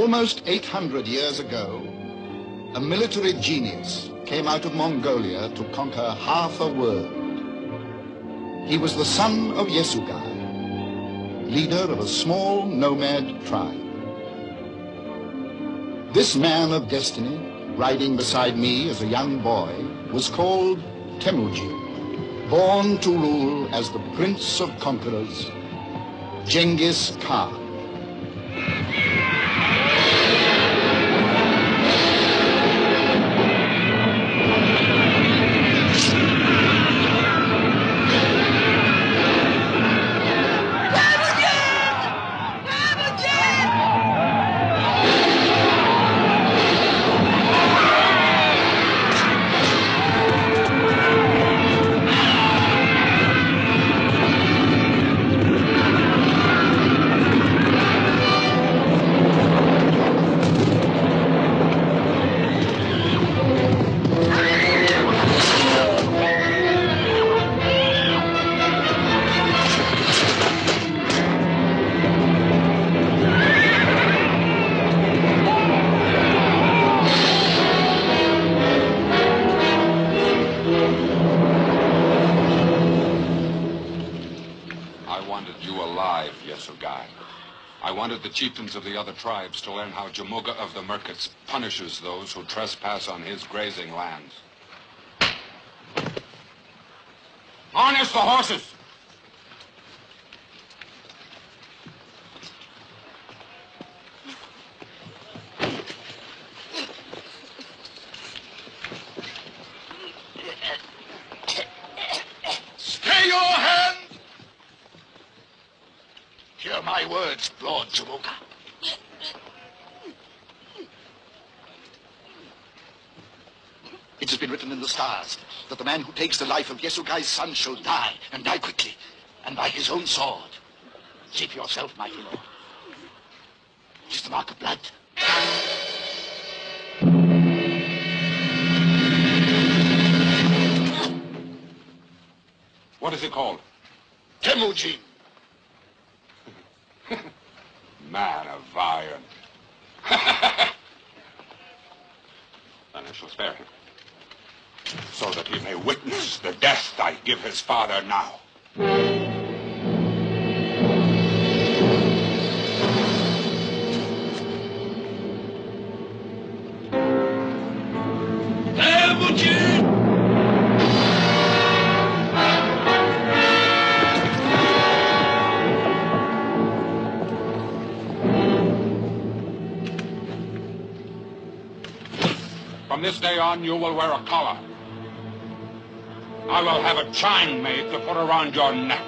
Almost 800 years ago, a military genius came out of Mongolia to conquer half a world. He was the son of Yesugai, leader of a small nomad tribe. This man of destiny, riding beside me as a young boy, was called Temujin, born to rule as the Prince of Conquerors, Genghis-Khan. The chieftains of the other tribes to learn how Jamuga of the Merkits punishes those who trespass on his grazing lands. Harness the horses! Stay your hand! Hear my words, Lord Jamuga. It has been written in the stars that the man who takes the life of Yesugai's son shall die, and die quickly, and by his own sword. See for yourself, mighty lord. It is the mark of blood. What is it called? Temujin. Man of iron. Then I shall spare him, so that he may witness the death I give his father now. From this day on, you will wear a collar. I will have a chain made to put around your neck.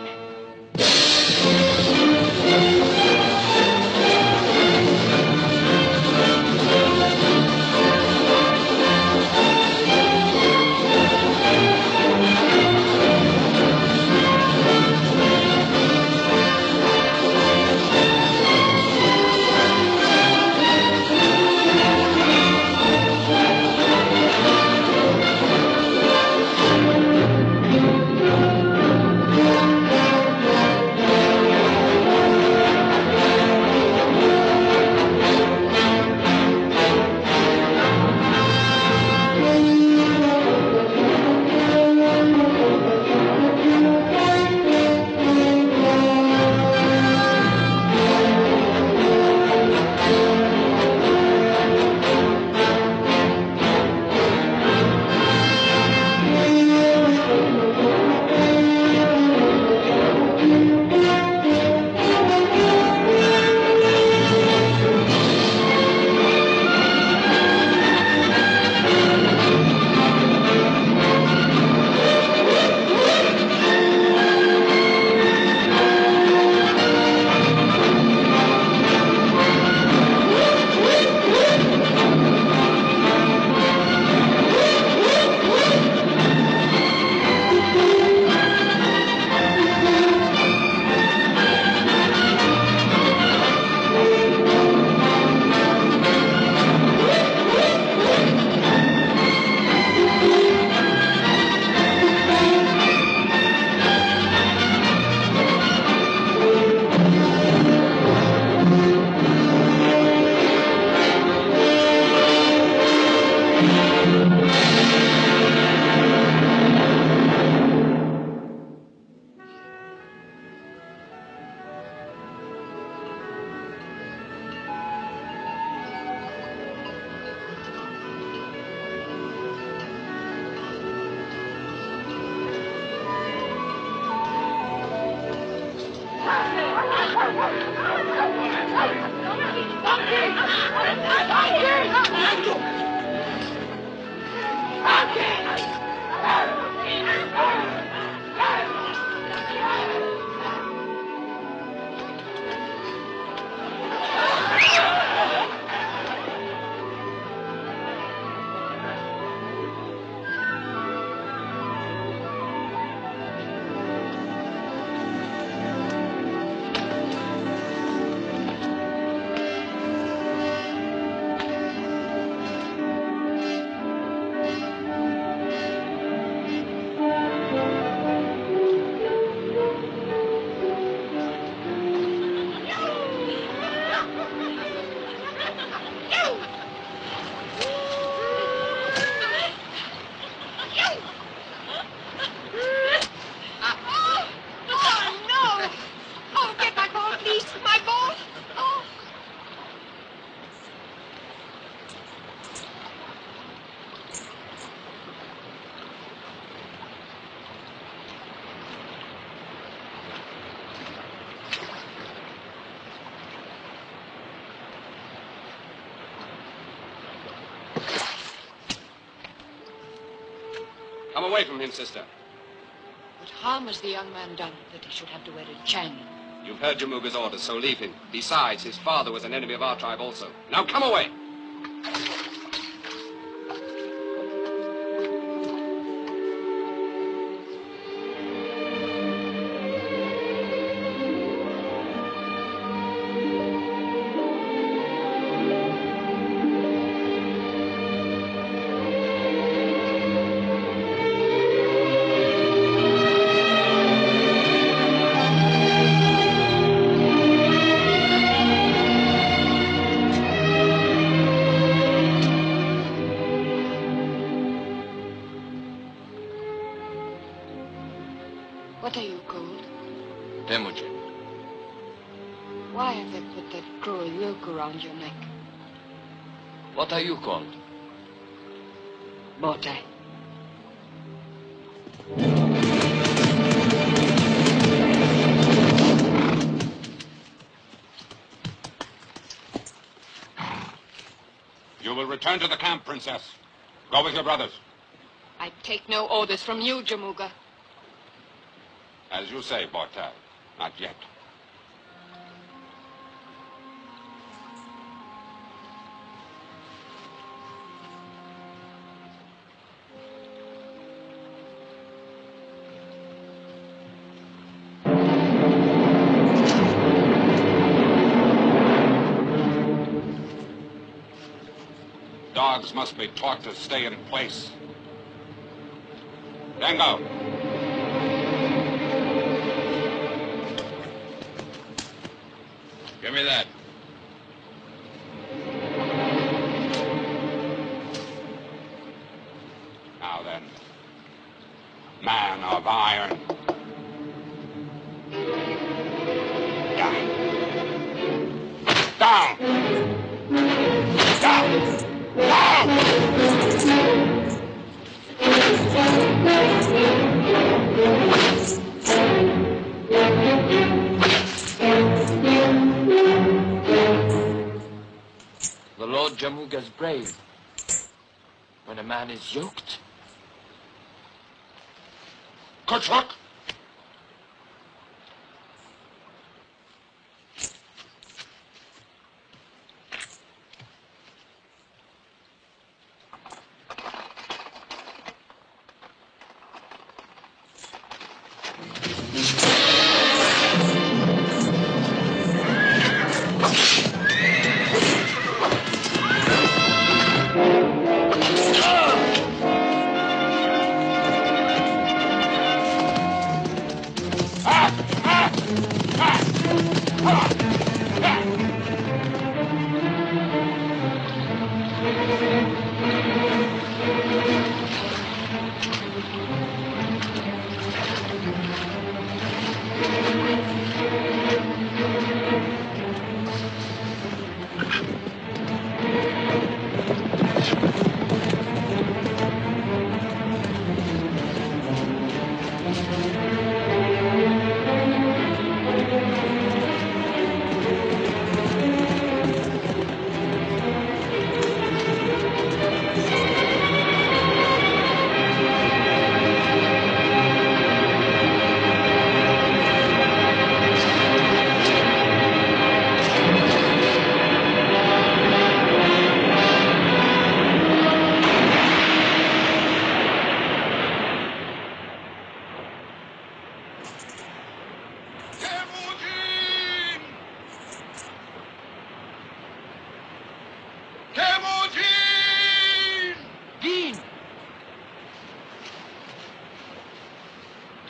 Oh, no! Oh, get my ball, please. My ball. Oh. Come away from him, sister. What harm has the young man done that he should have to wear a chain? You've heard Jamuga's orders, so leave him. Besides, his father was an enemy of our tribe also. Now come away! What are you called? Temujin. Why have they put that cruel yoke around your neck? What are you called? Botai. You will return to the camp, Princess. Go with your brothers. I take no orders from you, Jamuga. As you say, Botai. Not yet. Dogs must be taught to stay in place. Dango. Give me that. Now then, man of iron. Down. Down. Down. The Lord Jamuga's brave. When a man is yoked. Kutchuk!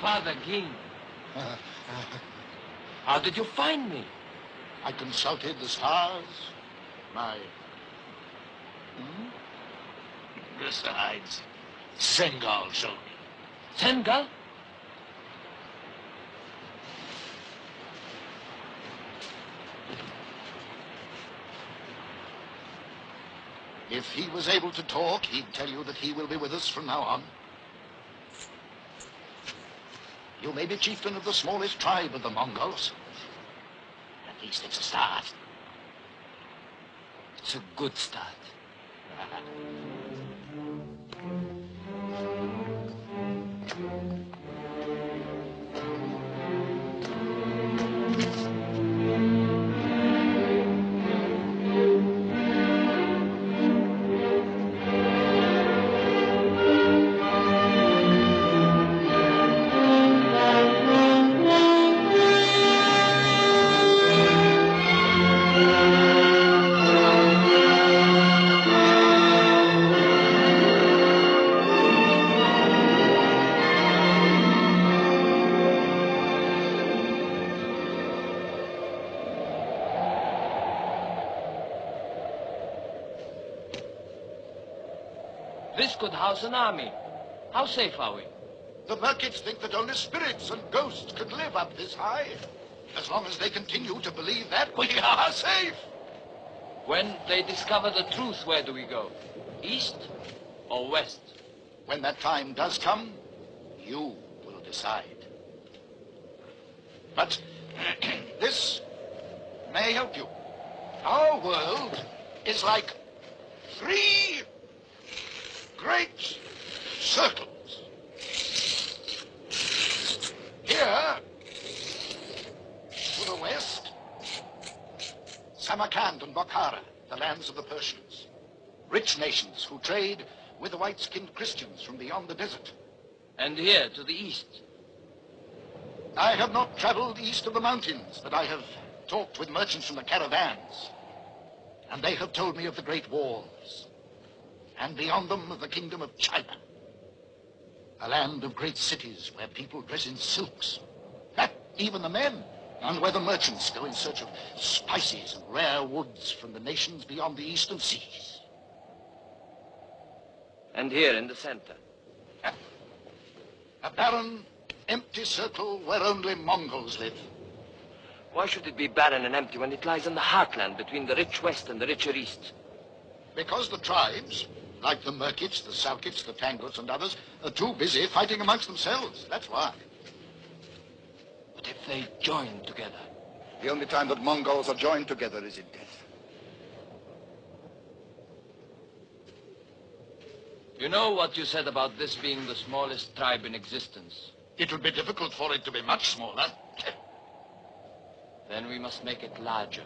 Father King. How did you find me? I consulted the stars. My... Besides, Sengal showed me. Tengal? If he was able to talk, he'd tell you that he will be with us from now on. You may be chieftain of the smallest tribe of the Mongols. At least it's a start. It's a good start. This could house an army. How safe are we? The Merkits think that only spirits and ghosts could live up this high. As long as they continue to believe that, we are safe. When they discover the truth, where do we go? East or west? When that time does come, you will decide. But this may help you. Our world is like 3 great circles. Here, to the west, Samarkand and Bokhara, the lands of the Persians. Rich nations who trade with the white-skinned Christians from beyond the desert. And here, to the east? I have not traveled east of the mountains, but I have talked with merchants from the caravans. And they have told me of the great walls. And beyond them of the kingdom of China. A land of great cities where people dress in silks. Even the men. And where the merchants go in search of spices and rare woods from the nations beyond the eastern seas. And here in the center? A barren, empty circle where only Mongols live. Why should it be barren and empty when it lies in the heartland between the rich west and the richer east? Because the tribes, like the Merkits, the Salkits, the Tanguts, and others, are too busy fighting amongst themselves. That's why. But if they join together? The only time that Mongols are joined together is in death. You know what you said about this being the smallest tribe in existence? It would be difficult for it to be much smaller. Then we must make it larger.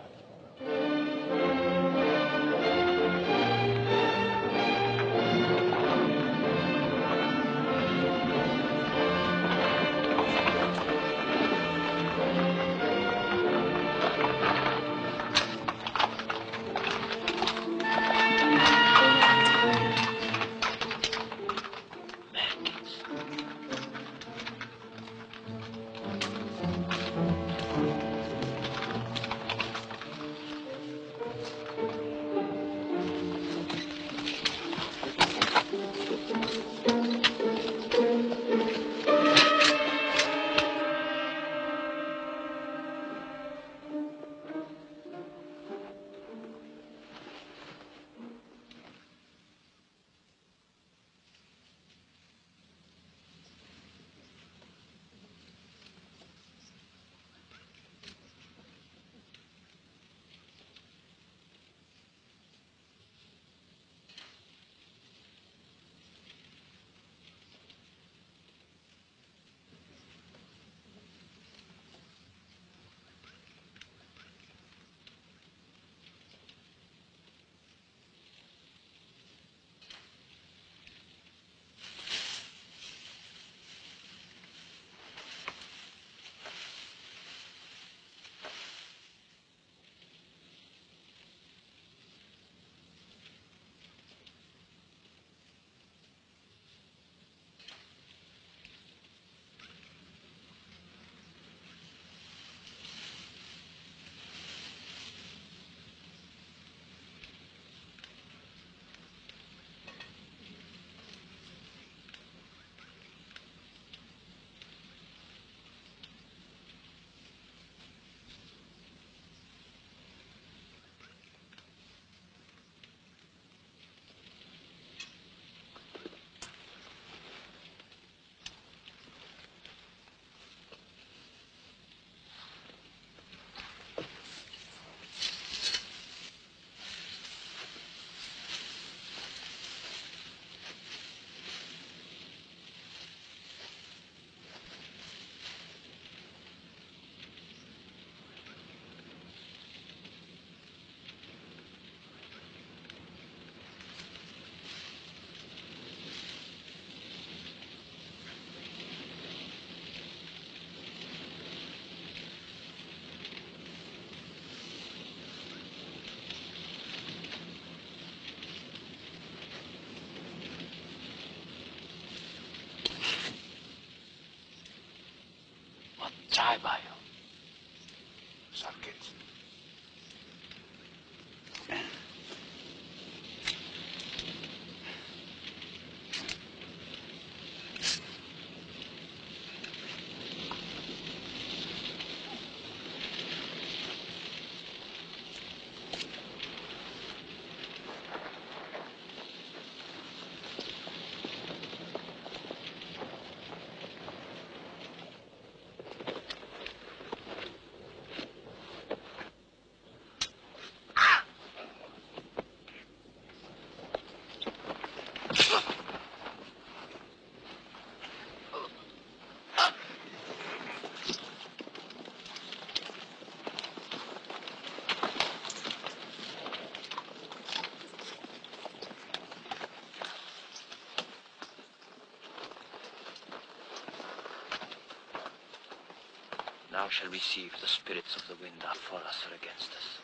Chai bayo. Sarkis. Now shall we see if the spirits of the wind are for us or against us.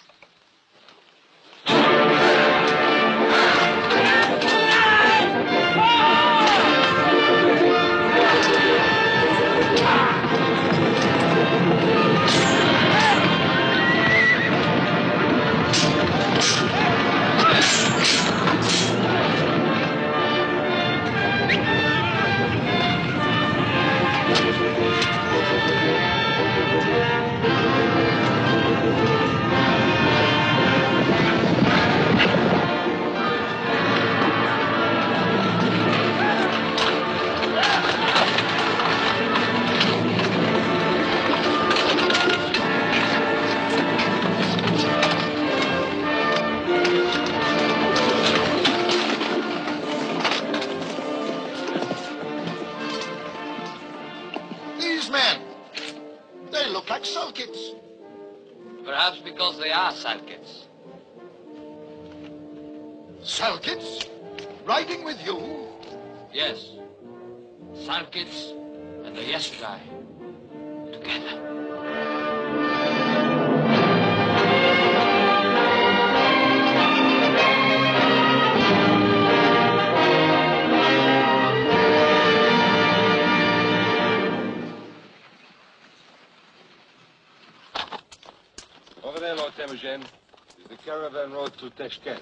Perhaps because they are Salkits. Salkits? Riding with you? Yes. Salkits and the Yesugai together. Over there, Lord Temujin, is the caravan road to Tashkent.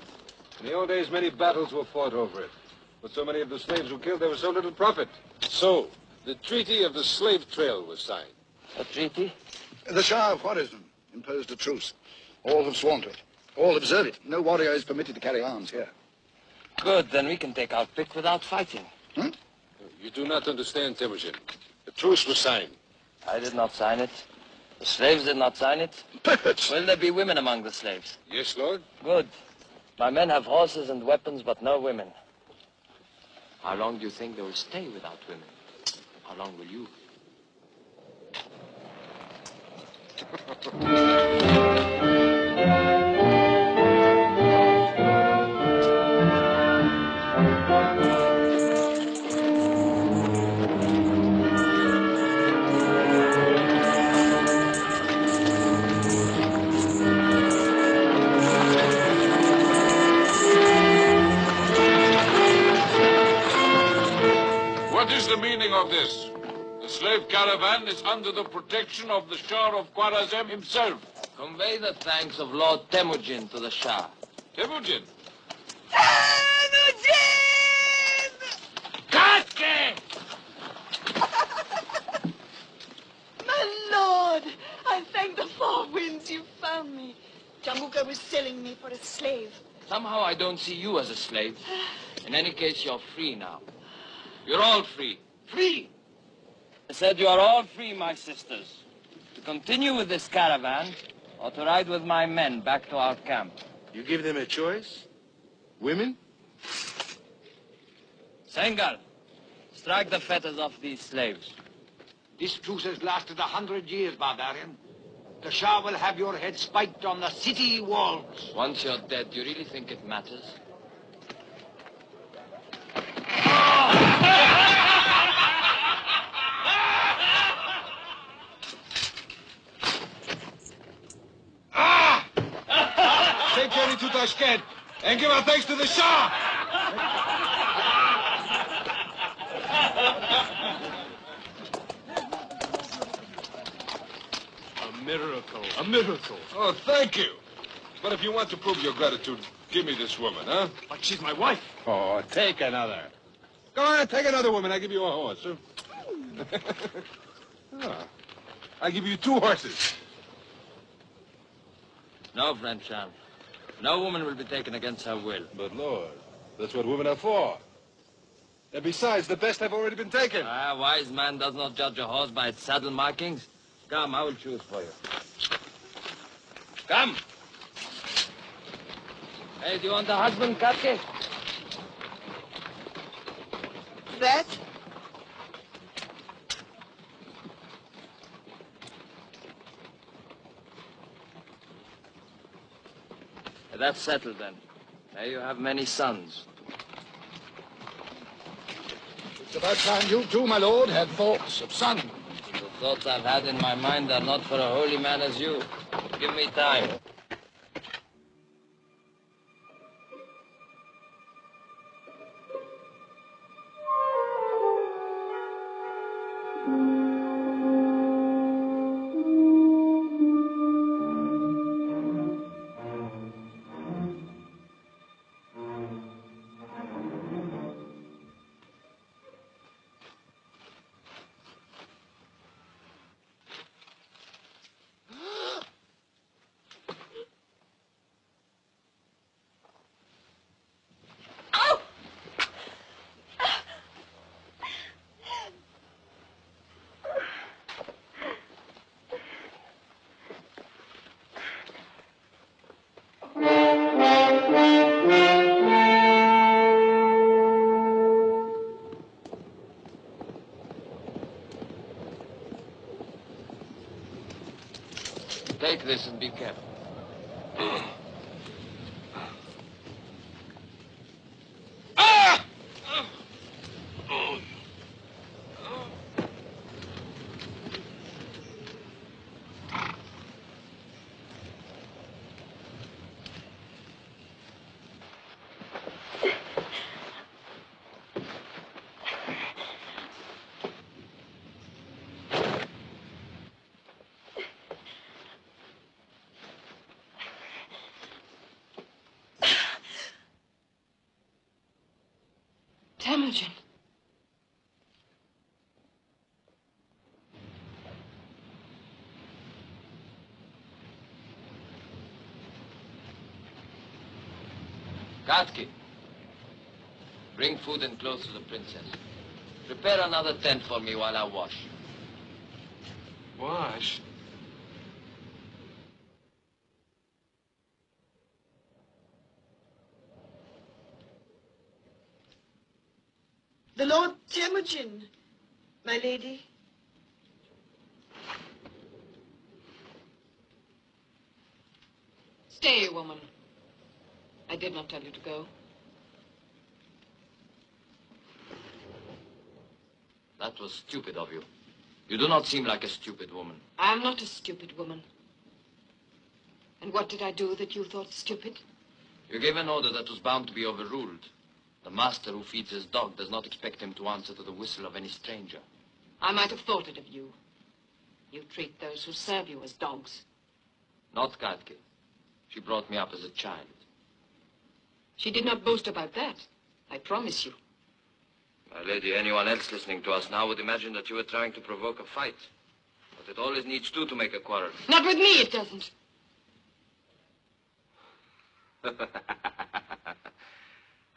In the old days, many battles were fought over it. But so many of the slaves were killed, there was so little profit. So, the Treaty of the Slave Trail was signed. A treaty? The Shah of Khwarizm imposed a truce. All have sworn to it. All observe it. No warrior is permitted to carry arms here. Good, then we can take our pick without fighting. You do not understand, Temujin. The truce was signed. I did not sign it. The slaves did not sign it. Puppets! Will there be women among the slaves? Yes, Lord? Good. My men have horses and weapons, but no women. How long do you think they will stay without women? How long will you? What is the meaning of this? The slave caravan is under the protection of the Shah of Khwarizm himself. Convey the thanks of Lord Temujin to the Shah. Temujin? Temujin! Katke! My lord, I thank the four winds you found me. Jamuka was selling me for a slave. Somehow I don't see you as a slave. In any case, you're free now. You're all free. Free! I said you are all free, my sisters. To continue with this caravan, or to ride with my men back to our camp. You give them a choice? Women? Sengal, strike the fetters off these slaves. This truce has lasted 100 years, barbarian. The Shah will have your head spiked on the city walls. Once you're dead, do you really think it matters? Take journey to Tashkent and give our thanks to the Shah! miracle. A miracle. Oh, thank you. But if you want to prove your gratitude, give me this woman, huh? But she's my wife. Oh, take another. Go on, take another woman. I give you a horse. Huh? Oh, I give you 2 horses. No, friend Sean. No woman will be taken against her will. But, Lord, that's what women are for. And besides, the best have already been taken. A wise man does not judge a horse by its saddle markings. Come, I will choose for you. Come. Hey, do you want a husband, Katke? That? That's settled, then. May you have many sons. It's about time you too, my lord, had thoughts of son. The thoughts I've had in my mind are not for a holy man as you. Give me time. Take this and be careful. Temujin. Katki, bring food and clothes to the princess. Prepare another tent for me while I wash. Wash? The Lord Temujin, my lady. Stay, woman. I did not tell you to go. That was stupid of you. You do not seem like a stupid woman. I am not a stupid woman. And what did I do that you thought stupid? You gave an order that was bound to be overruled. The master who feeds his dog does not expect him to answer to the whistle of any stranger. I might have thought it of you. You treat those who serve you as dogs. Not Katke. She brought me up as a child. She did not boast about that, I promise you. My lady, anyone else listening to us now would imagine that you were trying to provoke a fight. But it always needs two to make a quarrel. Not with me, it doesn't.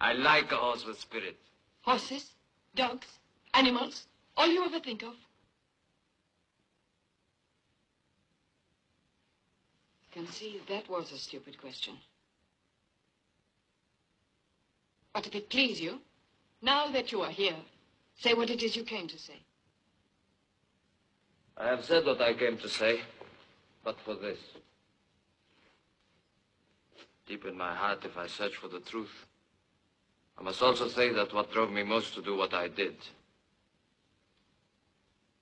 I like a horse with spirit. Horses, dogs, animals, all you ever think of. I can see that was a stupid question. But if it please you, now that you are here, say what it is you came to say. I have said what I came to say, but for this. Deep in my heart, if I search for the truth, I must also say that what drove me most to do what I did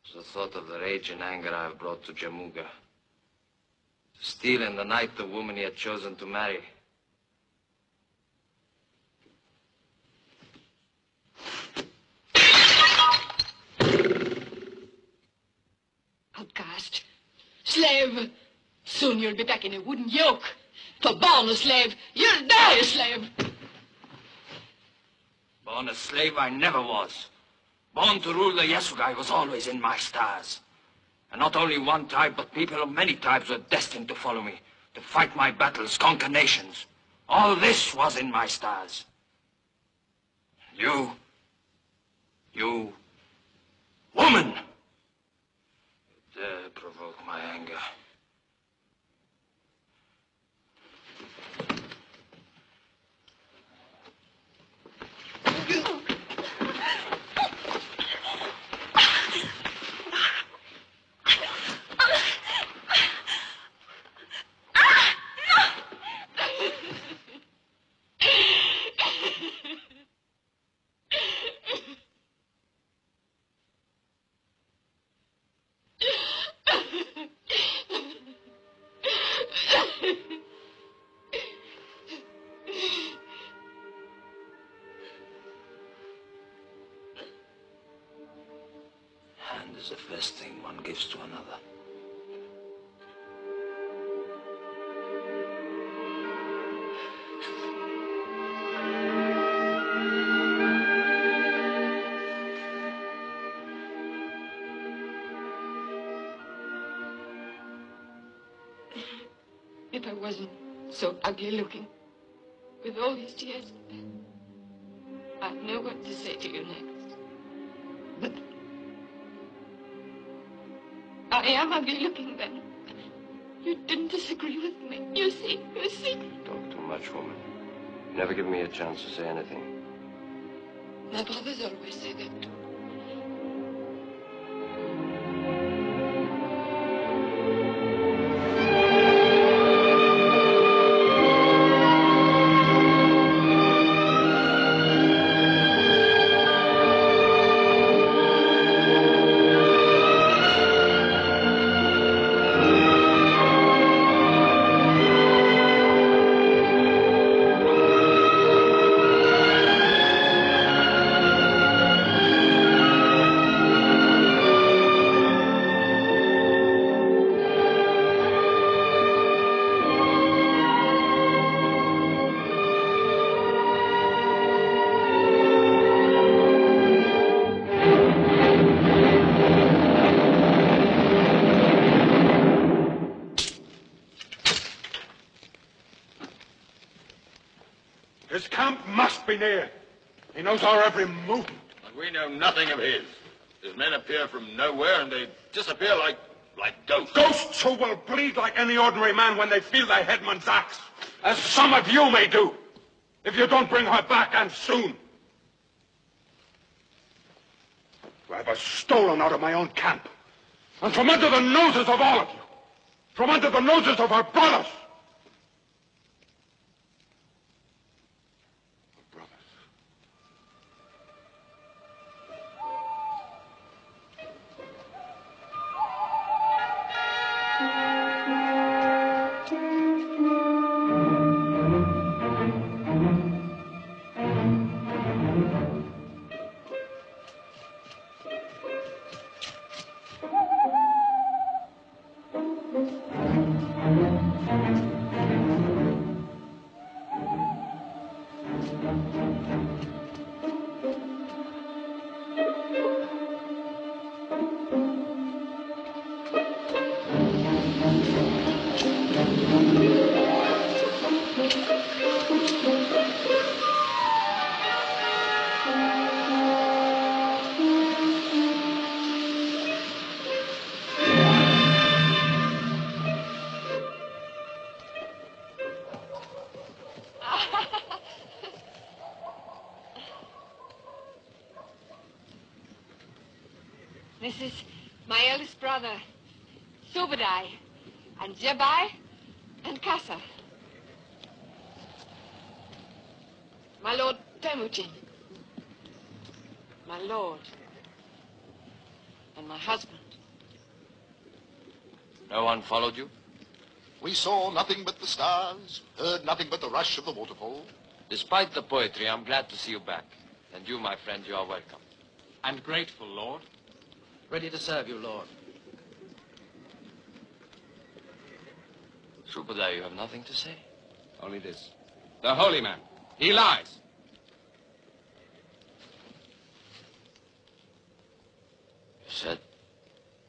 was the thought of the rage and anger I have brought to Jamuga. To steal in the night the woman he had chosen to marry. Outcast. Slave. Soon you'll be back in a wooden yoke. For born a slave, you'll die a slave. Born a slave I never was. Born to rule the Yasugai was always in my stars. And not only one tribe, but people of many tribes were destined to follow me, to fight my battles, conquer nations. All this was in my stars. You, woman, you dare provoke my anger. Hand is the first thing one gives to another. If I wasn't so ugly looking, with all these tears, I'd know what to say to you next. But I am ugly looking then. You didn't disagree with me. You see. Talk too much, woman. You never give me a chance to say anything. My brothers always say that too. His camp must be near. He knows our every movement. And we know nothing of his. His men appear from nowhere and they disappear like ghosts. Ghosts who will bleed like any ordinary man when they feel their headman's axe. As some of you may do, if you don't bring her back, and soon. To have her stolen out of my own camp. And from under the noses of all of you. From under the noses of her brothers. This is my eldest brother, Sobadai, and Jebai, and Kasa. My lord Temujin, my lord, and my husband. No one followed you? We saw nothing but the stars, heard nothing but the rush of the waterfall. Despite the poetry, I'm glad to see you back. And you, my friend, you are welcome. And grateful, Lord. Ready to serve you, Lord. Subadar, you have nothing to say? Only this. The holy man. He lies. You said?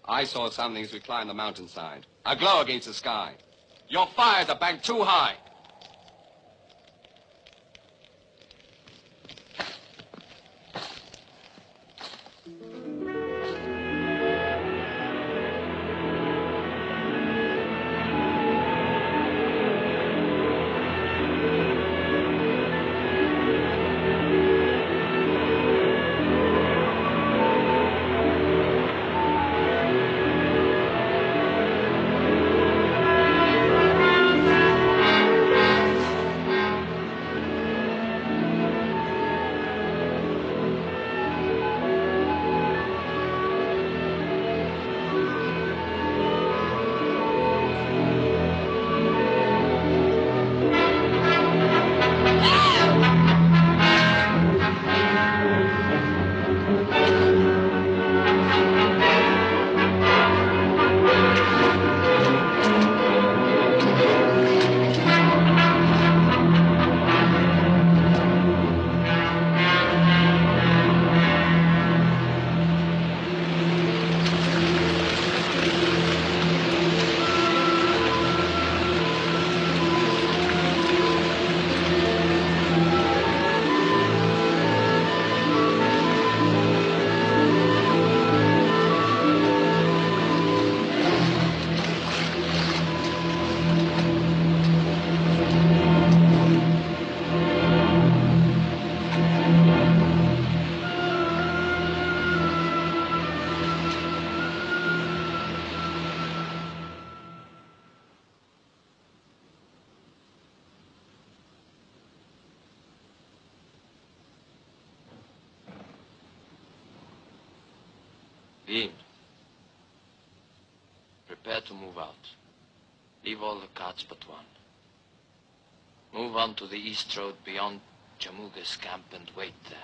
I saw something as we climbed the mountainside. A glow against the sky. Your fires are banked too high. Dean, prepare to move out. Leave all the carts but one. Move on to the east road beyond Jamuga's camp and wait there.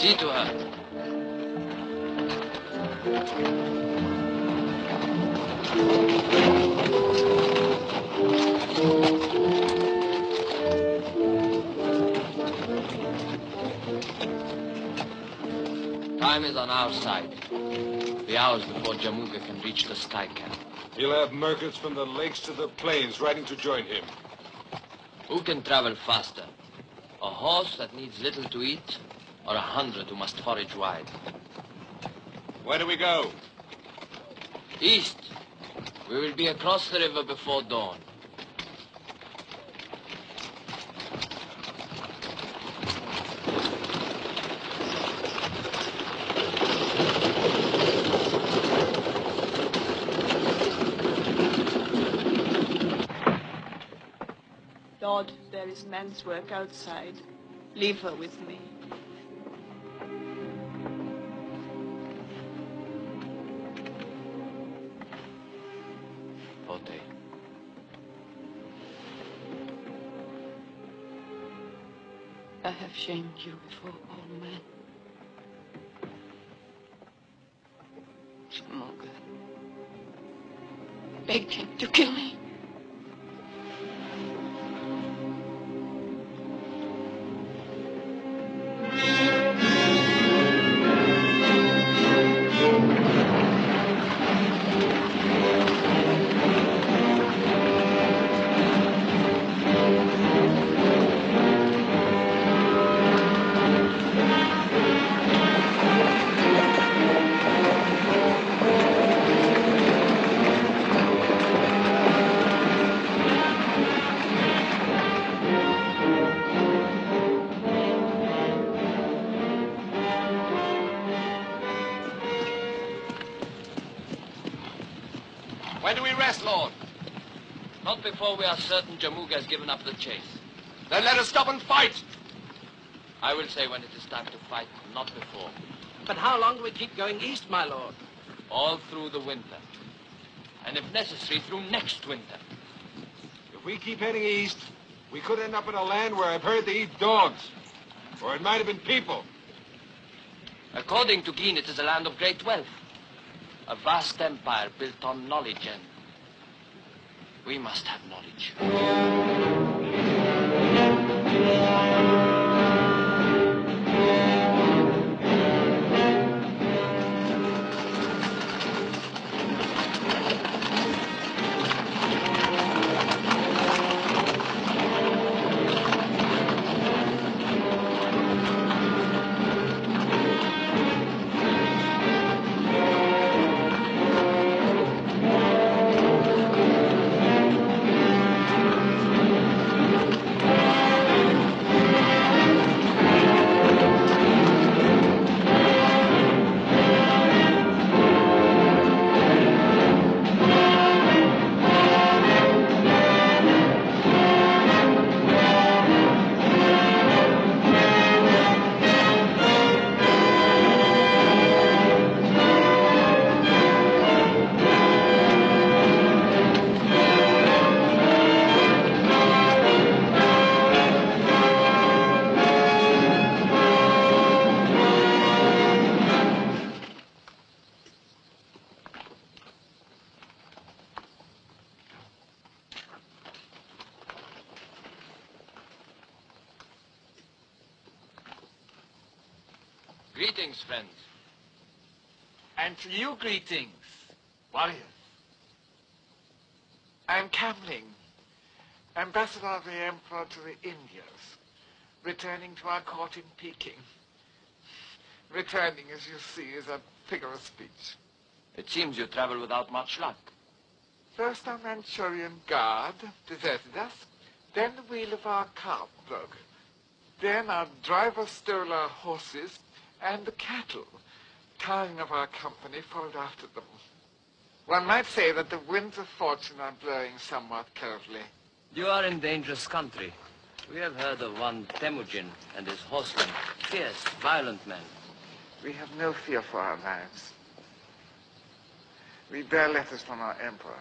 See to her. Time is on our side. The hours before Jamuga can reach the sky camp. He'll have merchants from the lakes to the plains riding to join him. Who can travel faster? A horse that needs little to eat, or 100 who must forage wide? Where do we go? East. We will be across the river before dawn. Lord, there is man's work outside. Leave her with me. I have shamed you before all men. Jamuga begged him to kill me. When do we rest, Lord? Not before we are certain Jamuga has given up the chase. Then let us stop and fight. I will say when it is time to fight, not before. But how long do we keep going east, my lord? All through the winter. And if necessary, through next winter. If we keep heading east, we could end up in a land where I've heard they eat dogs. Or it might have been people. According to Geen, it is a land of great wealth. A vast empire built on knowledge, and we must have knowledge. Greetings, friends. And to you greetings, warriors. I'm Kamling, ambassador of the Emperor to the Indias, returning to our court in Peking. Returning, as you see, is a figure of speech. It seems you travel without much luck. First our Manchurian guard deserted us, then the wheel of our cart broke. Then our driver stole our horses, and the cattle, tiring of our company, followed after them. One might say that the winds of fortune are blowing somewhat currently. You are in dangerous country. We have heard of one Temujin and his horsemen, fierce, violent men. We have no fear for our lives. We bear letters from our emperor.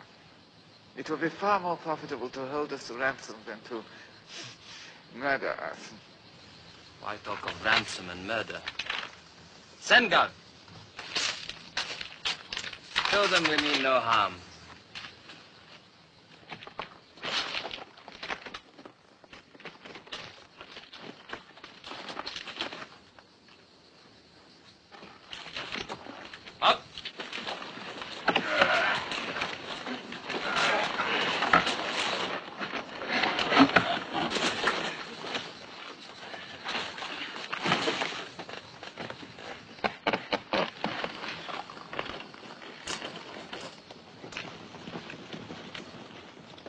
It will be far more profitable to hold us to ransom than to murder us. Why talk of ransom and murder? Sengal! Show them we mean no harm. Up!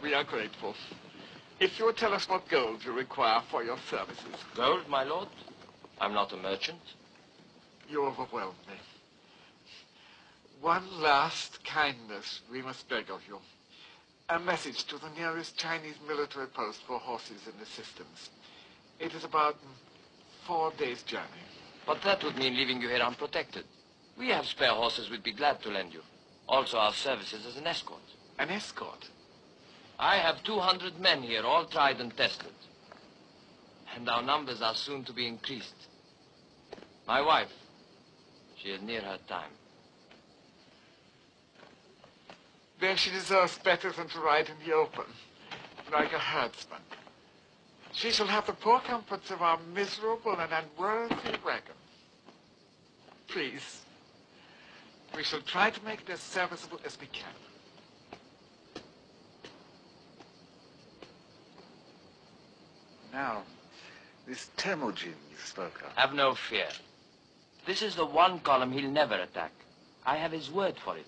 We are grateful. If you would tell us what gold you require for your services. Gold, my lord? I'm not a merchant. You overwhelm me. One last kindness we must beg of you. A message to the nearest Chinese military post for horses and assistance. It is about 4 days' journey. But that would mean leaving you here unprotected. We have spare horses we'd be glad to lend you. Also our services as an escort. An escort? I have 200 men here, all tried and tested. And our numbers are soon to be increased. My wife, she is near her time. Then she deserves better than to ride in the open, like a herdsman. She shall have the poor comforts of our miserable and unworthy wagon. Please, we shall try to make it as serviceable as we can. Now, this Temujin you spoke of. Have no fear. This is the one column he'll never attack. I have his word for it.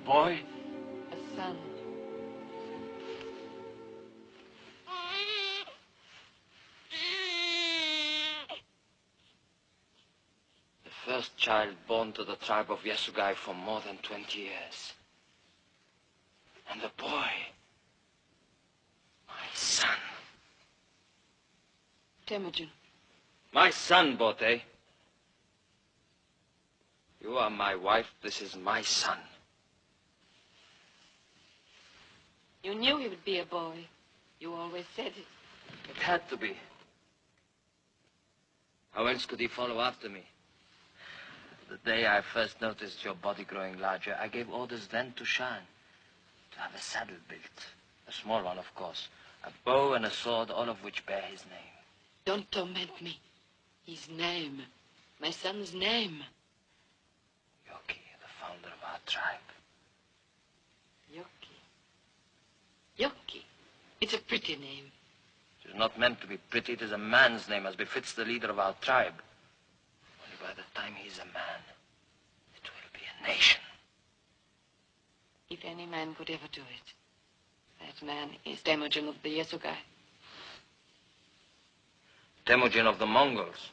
Boy? A son. The first child born to the tribe of Yasugai for more than 20 years. And the boy, my son. Temujin. My son, Bote. You are my wife, this is my son. You knew he would be a boy. You always said it. It had to be. How else could he follow after me? The day I first noticed your body growing larger, I gave orders then to Shan to have a saddle built. A small one, of course. A bow and a sword, all of which bear his name. Don't torment me. His name. My son's name. Yoki, the founder of our tribe. Yoki. Yoki. It's a pretty name. It is not meant to be pretty. It is a man's name, as befits the leader of our tribe. Only by the time he's a man, it will be a nation. If any man could ever do it, that man is Temujin of the Yasugai. Temujin of the Mongols.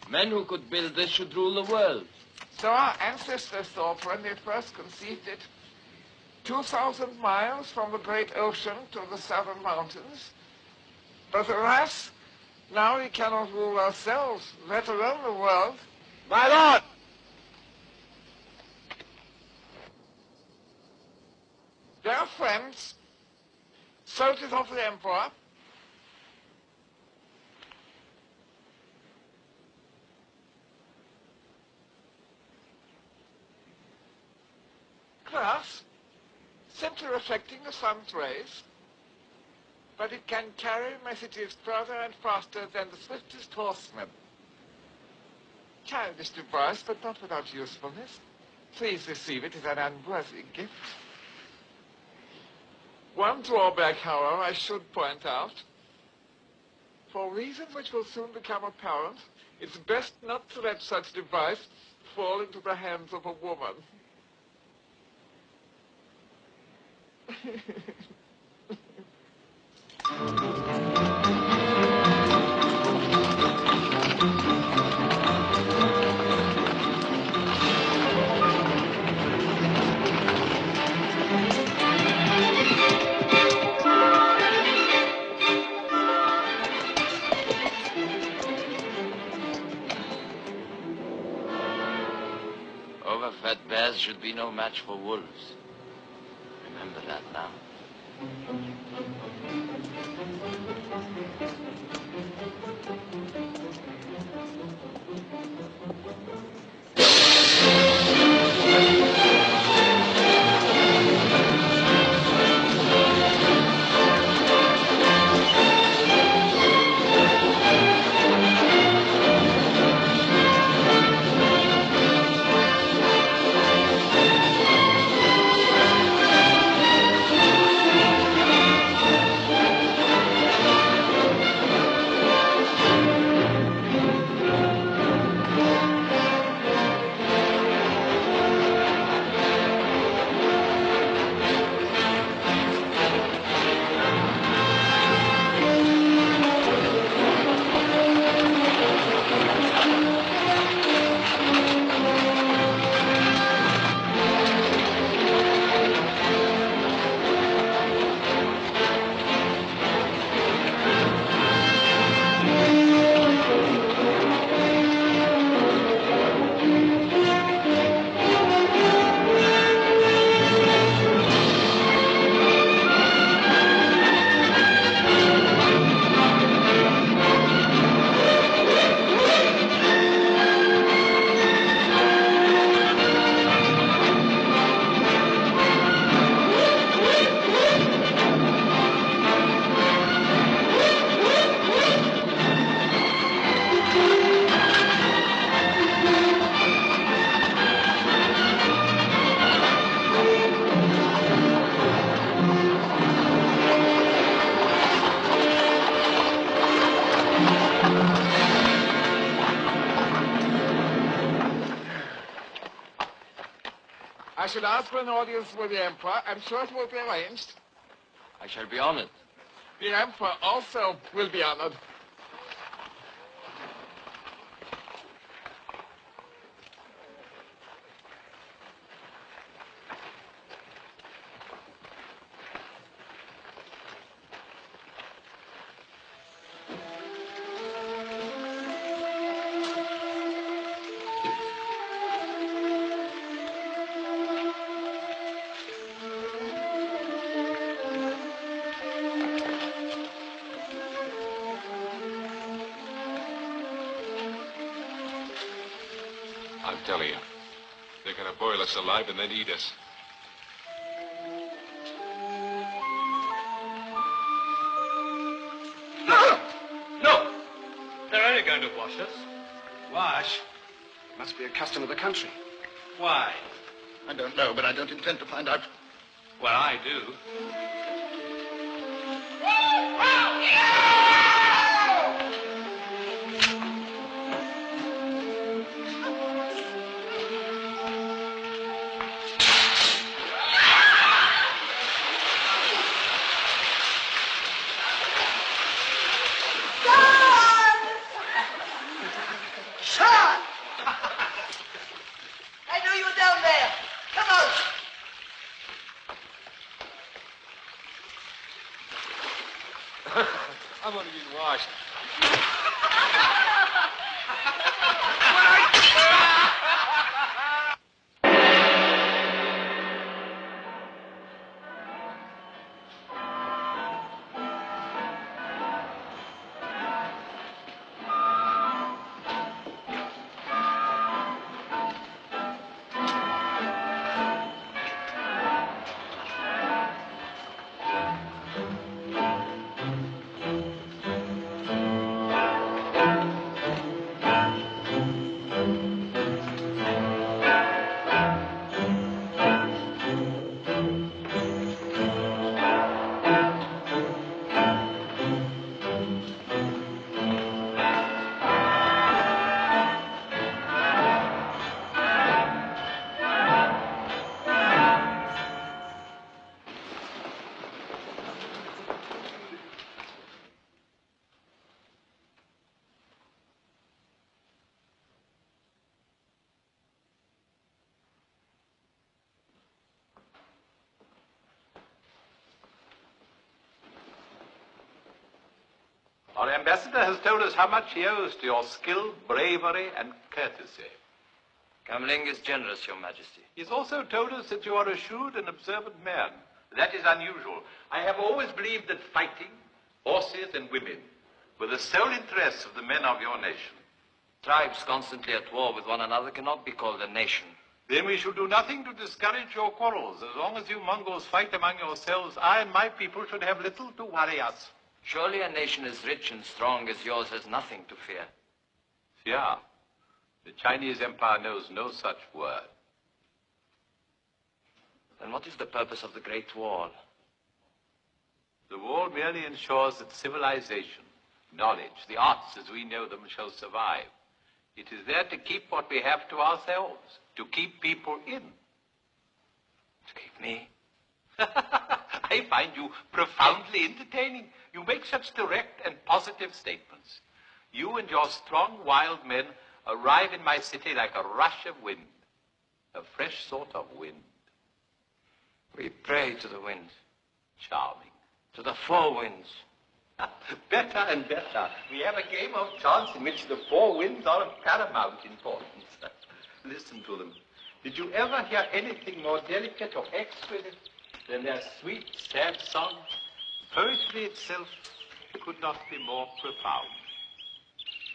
Men who could build this should rule the world. So our ancestors thought when they first conceived it, 2,000 miles from the great ocean to the southern mountains. But alas, now we cannot rule ourselves, let alone the world. My lord! Dear friends, soldiers of the Emperor, glass, simply reflecting the sun's rays, but it can carry messages further and faster than the swiftest horseman. Childish device, but not without usefulness. Please receive it as an unworthy gift. One drawback, however, I should point out. For reasons which will soon become apparent, it's best not to let such device fall into the hands of a woman. Overfed bears should be no match for wolves. Remember that now. I should ask for an audience with the Emperor. I'm sure it will be arranged. I shall be honored. The Emperor also will be honored. telling you. They're going to boil us alive and then eat us. No! They're only going to wash us. Wash? Must be a custom of the country. Why? I don't know, but I don't intend to find out. Well, I do. I'm only being washed. Our ambassador has told us how much he owes to your skill, bravery, and courtesy. Kamling is generous, Your Majesty. He's also told us that you are a shrewd and observant man. That is unusual. I have always believed that fighting, horses, and women were the sole interests of the men of your nation. Tribes constantly at war with one another cannot be called a nation. Then we should do nothing to discourage your quarrels. As long as you Mongols fight among yourselves, I and my people should have little to worry us. Surely a nation as rich and strong as yours has nothing to fear. Fear? The Chinese Empire knows no such word. Then what is the purpose of the Great Wall? The wall merely ensures that civilization, knowledge, the arts as we know them shall survive. It is there to keep what we have to ourselves, to keep people in. To keep me? I find you profoundly entertaining. You make such direct and positive statements. You and your strong, wild men arrive in my city like a rush of wind, a fresh sort of wind. We pray to the wind. Charming. To the four winds. Better and better. We have a game of chance in which the four winds are of paramount importance. Listen to them. Did you ever hear anything more delicate or exquisite than their sweet, sad song? Poetry itself could not be more profound.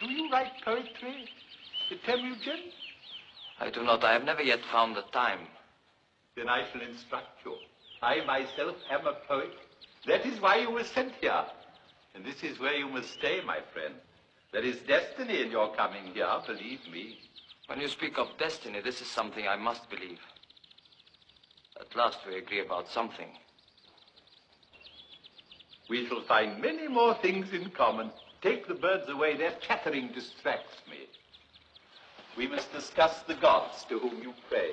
Do you write poetry, Temujin? I do not. I have never yet found the time. Then I shall instruct you. I myself am a poet. That is why you were sent here. And this is where you must stay, my friend. There is destiny in your coming here, believe me. When you speak of destiny, this is something I must believe. At last we agree about something. We shall find many more things in common. Take the birds away. Their chattering distracts me. We must discuss the gods to whom you pray.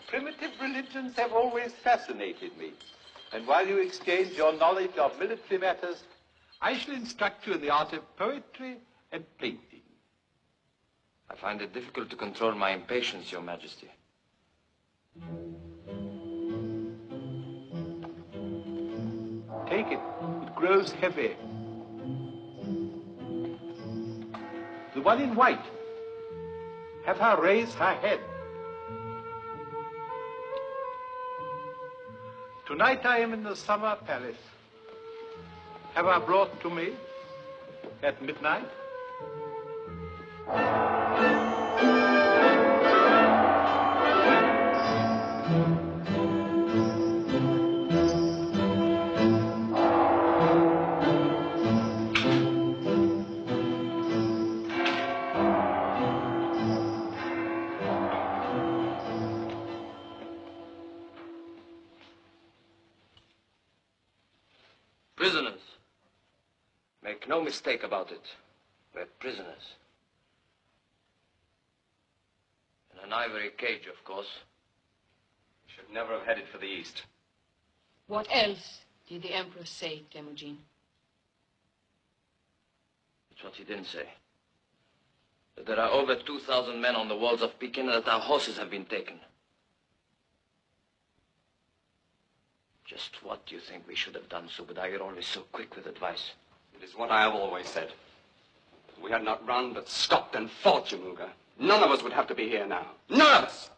Primitive religions have always fascinated me. And while you exchange your knowledge of military matters, I shall instruct you in the art of poetry and painting. I find it difficult to control my impatience, Your Majesty. Take it. It grows heavy. The one in white. Have her raise her head. Tonight I am in the summer palace. Have her brought to me at midnight. Prisoners. Make no mistake about it. We're prisoners. In an ivory cage, of course. We should never have headed for the east. What else did the Emperor say, Temujin? It's what he didn't say. That there are over 2,000 men on the walls of Peking and that our horses have been taken. Just what do you think we should have done, Subudai? You're always so quick with advice. It is what I have always said. If we had not run, but stopped and fought, Jamuga, none of us would have to be here now. None of us!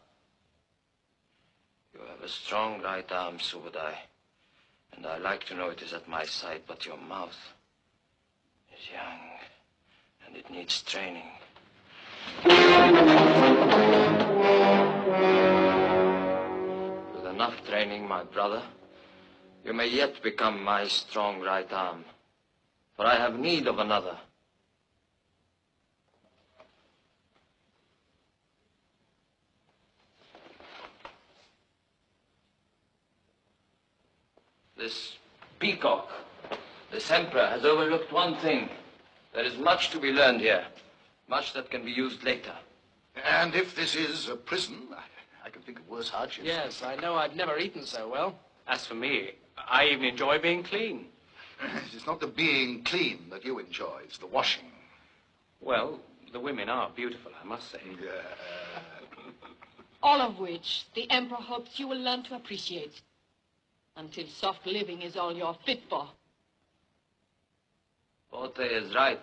You have a strong right arm, Subudai. And I like to know it is at my side, but your mouth is young, and it needs training. With enough training, my brother, you may yet become my strong right arm, for I have need of another. This peacock, this emperor, has overlooked one thing. There is much to be learned here, much that can be used later. And if this is a prison, I can think of worse hardships. Yes, I know I've never eaten so well. As for me, I even enjoy being clean. It's not the being clean that you enjoy, it's the washing. Well, the women are beautiful, I must say. All of which the Emperor hopes you will learn to appreciate. Until soft living is all you're fit for. Forte is right.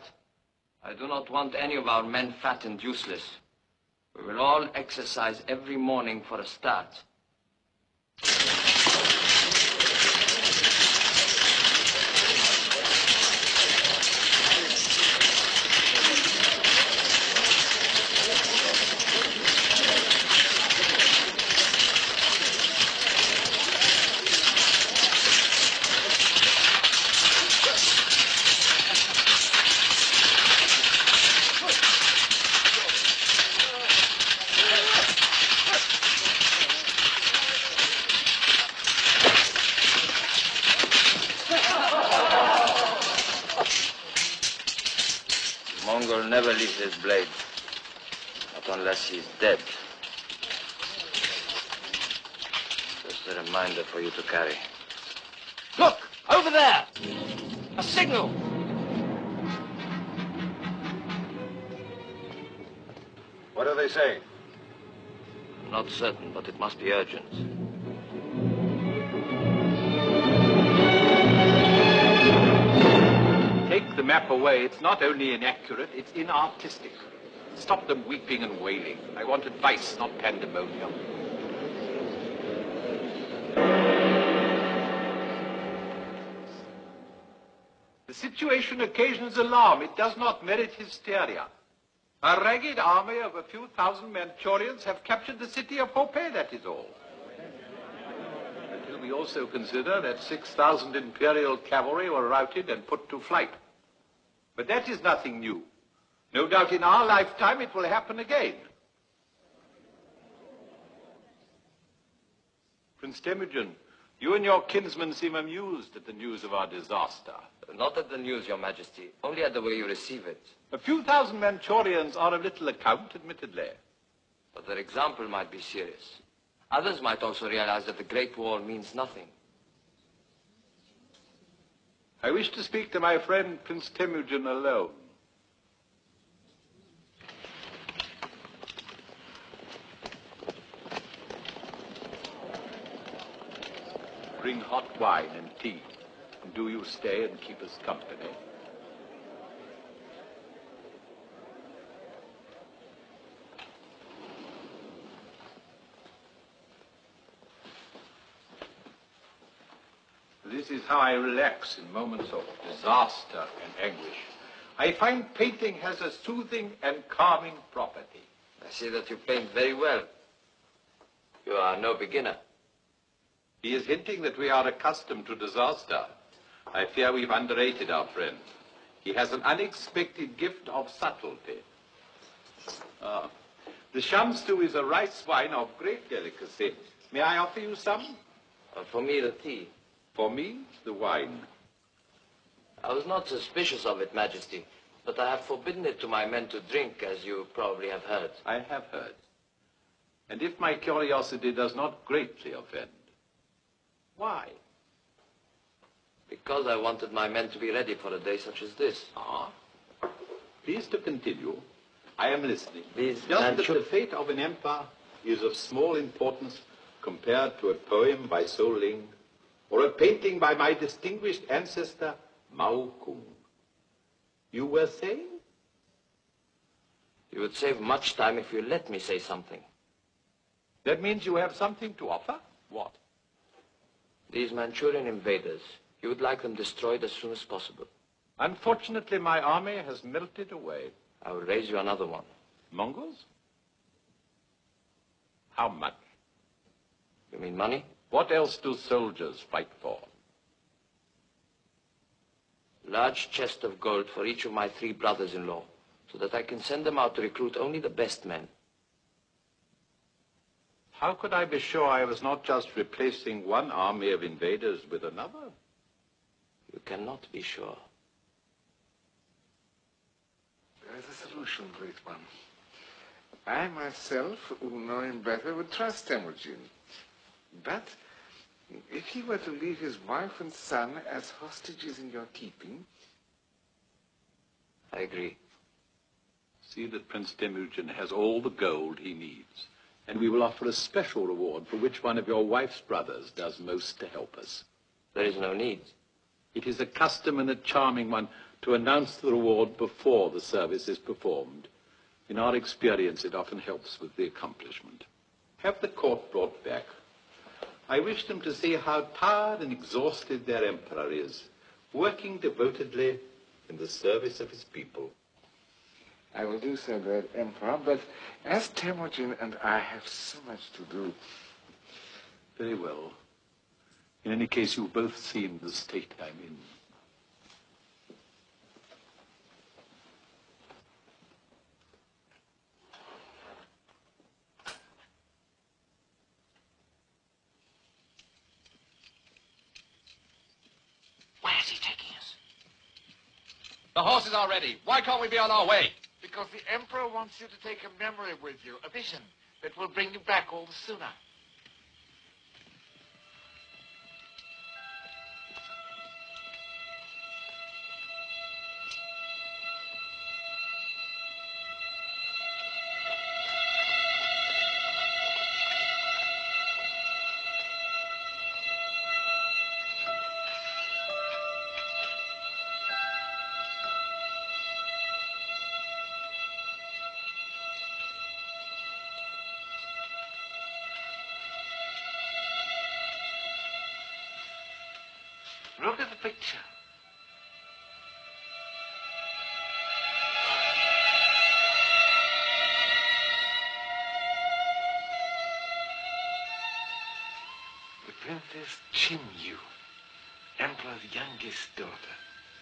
I do not want any of our men fat and useless. We will all exercise every morning for a start. Mongol never leaves his blade. Not unless he's dead. Just a reminder for you to carry. Look! Over there! A signal! What are they saying? I'm not certain, but it must be urgent. Take the map away. It's not only inaccurate, it's inartistic. Stop them weeping and wailing. I want advice, not pandemonium. The situation occasions alarm. It does not merit hysteria. A ragged army of a few thousand Manchurians have captured the city of Hope, that is all. Until we also consider that 6,000 Imperial cavalry were routed and put to flight. But that is nothing new. No doubt in our lifetime it will happen again. Prince Temujin, you and your kinsman seem amused at the news of our disaster. Not at the news, Your Majesty, only at the way you receive it. A few thousand Manchurians are of little account, admittedly. But their example might be serious. Others might also realize that the Great Wall means nothing. I wish to speak to my friend Prince Temujin alone. Bring hot wine and tea. And do you stay and keep us company? This is how I relax in moments of disaster and anguish. I find painting has a soothing and calming property. I see that you paint very well. You are no beginner. He is hinting that we are accustomed to disaster. I fear we've underrated our friend. He has an unexpected gift of subtlety. The shamstu is a rice wine of great delicacy. May I offer you some? For me, the tea. For me, the wine. I was not suspicious of it, Majesty, but I have forbidden it to my men to drink, as you probably have heard. I have heard. And if my curiosity does not greatly offend, why? Because I wanted my men to be ready for a day such as this. Ah. Please to continue. I am listening. Please, just that the fate of an emperor is of small importance compared to a poem by So Ling or a painting by my distinguished ancestor, Mao Kung. You were saying? You would save much time if you let me say something. That means you have something to offer? What? These Manchurian invaders, you would like them destroyed as soon as possible. Unfortunately, my army has melted away. I will raise you another one. Mongols? How much? You mean money? What else do soldiers fight for? Large chest of gold for each of my 3 brothers-in-law, so that I can send them out to recruit only the best men. How could I be sure I was not just replacing one army of invaders with another? You cannot be sure. There is a solution, great one. I myself, who know him better, would trust Temujin. But if he were to leave his wife and son as hostages in your keeping... I agree. See that Prince Temujin has all the gold he needs, and we will offer a special reward for which one of your wife's brothers does most to help us. There is no need. It is a custom and a charming one to announce the reward before the service is performed. In our experience, it often helps with the accomplishment. Have the court brought back. I wish them to see how tired and exhausted their emperor is, working devotedly in the service of his people. I will do so, great Emperor, but as Temujin and I have so much to do... Very well. In any case, you've both seen the state I'm in. Where is he taking us? The horses are ready. Why can't we be on our way? Because the Emperor wants you to take a memory with you, a vision that will bring you back all the sooner. Look at the picture. The Princess Chinyu, Emperor's youngest daughter.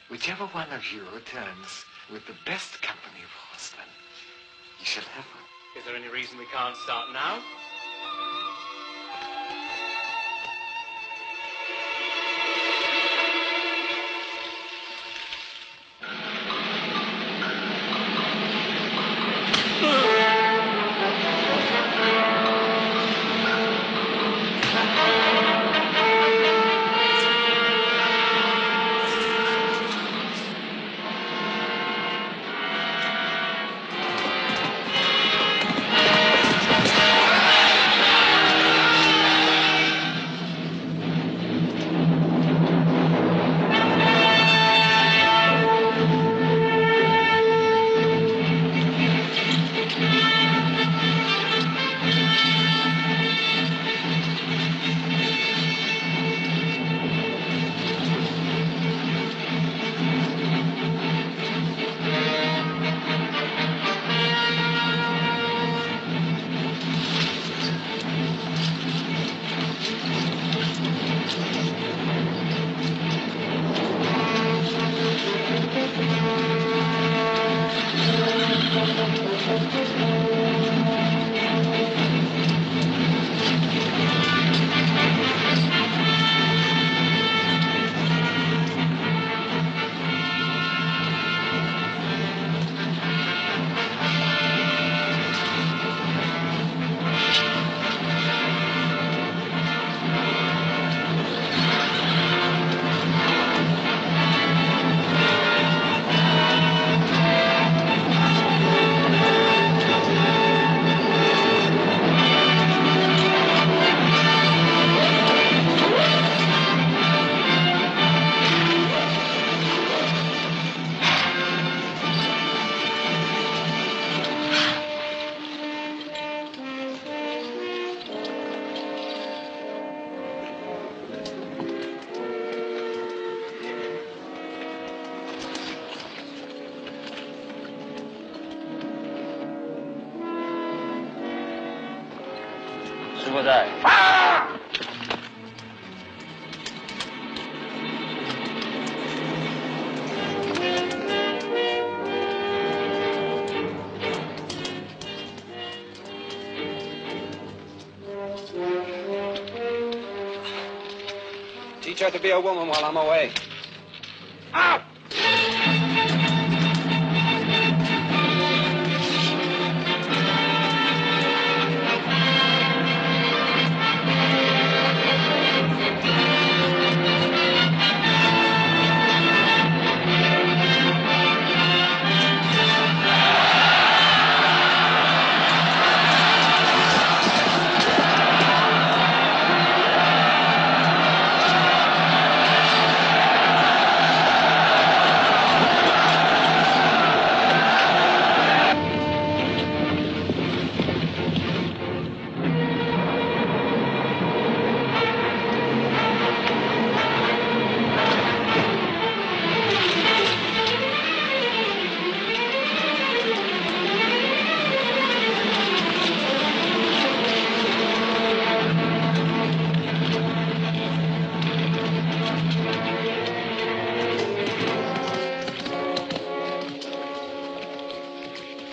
Whichever one of you returns with the best company of horsemen, you shall have her. Is there any reason we can't start now? would I. Fire! Teach her to be a woman while I'm away. Out!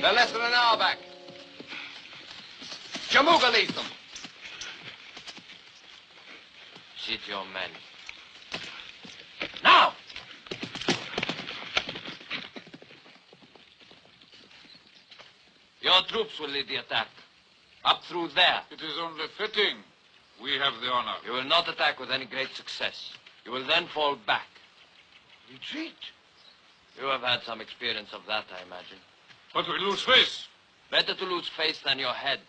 They're less than an hour back. Jamuga leads them. Sit your men. Now! Your troops will lead the attack. Up through there. It is only fitting. We have the honor. You will not attack with any great success. You will then fall back. Retreat. You have had some experience of that, I imagine. But we lose face. Better to lose face than your head,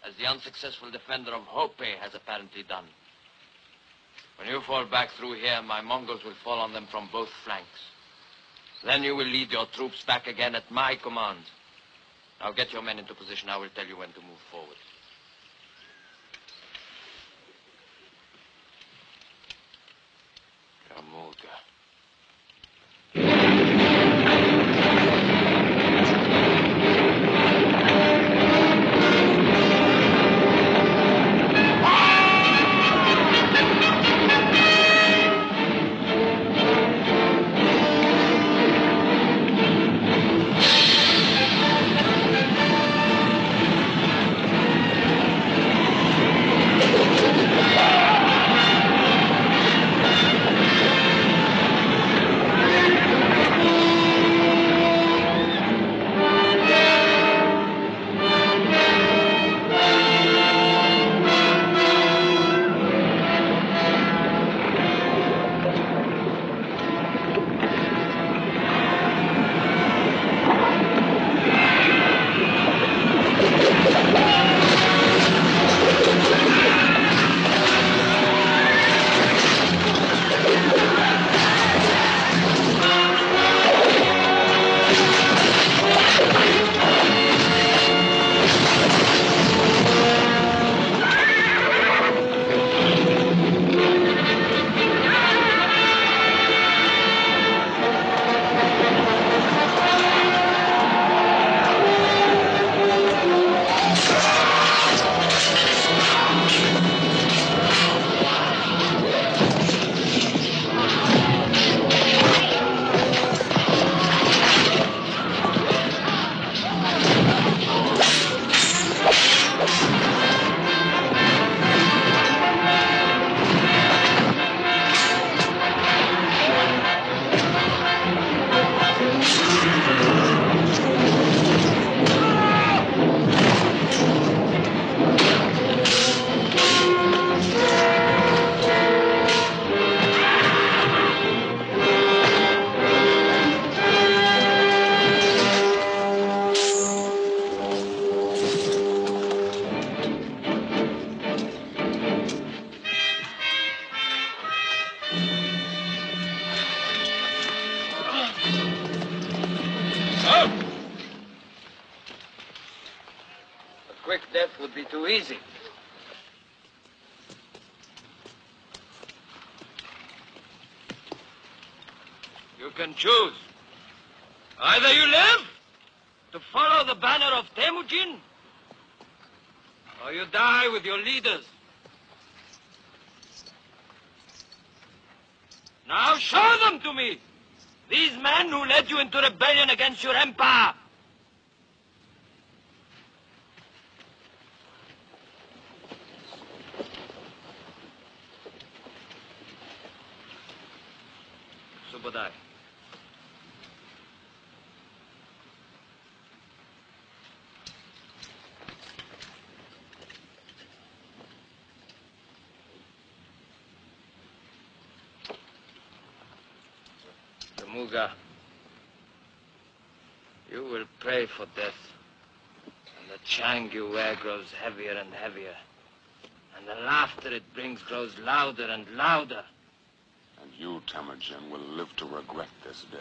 as the unsuccessful defender of Hope has apparently done. When you fall back through here, my Mongols will fall on them from both flanks. Then you will lead your troops back again at my command. Now get your men into position. I will tell you when to move forward. Jamuga. Quick death would be too easy. You can choose. Either you live to follow the banner of Temujin, or you die with your leaders Now show them to me! These men who led you into rebellion against your empire! Subodai. Jamuga, you will pray for death, and the chang you wear grows heavier and heavier, and the laughter it brings grows louder and louder. And you, Temujin, will live to regret this day,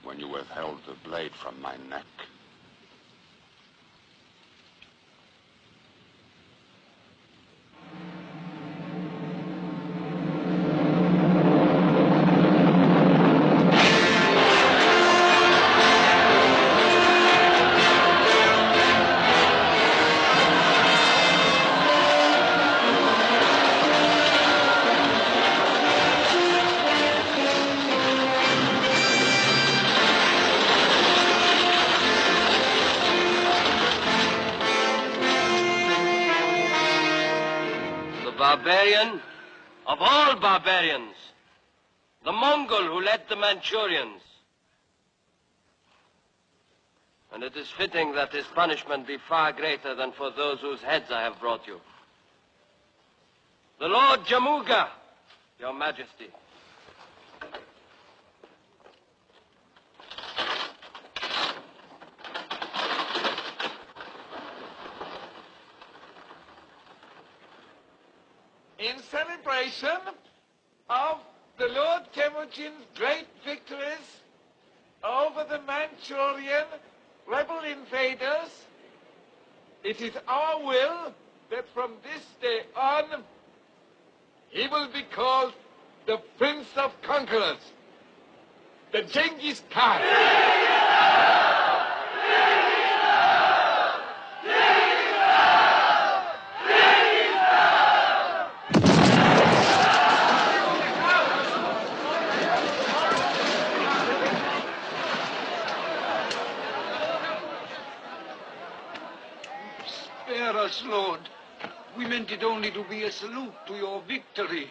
when you withheld the blade from my neck. Barbarian of all barbarians, the Mongol who led the Manchurians. And it is fitting that his punishment be far greater than for those whose heads I have brought you. The Lord Jamuga, Your Majesty. In celebration of the Lord Temujin's great victories over the Manchurian rebel invaders, it is our will that from this day on, he will be called the Prince of Conquerors, the Jengis-Khan. Spare us, Lord. We meant it only to be a salute to your victory.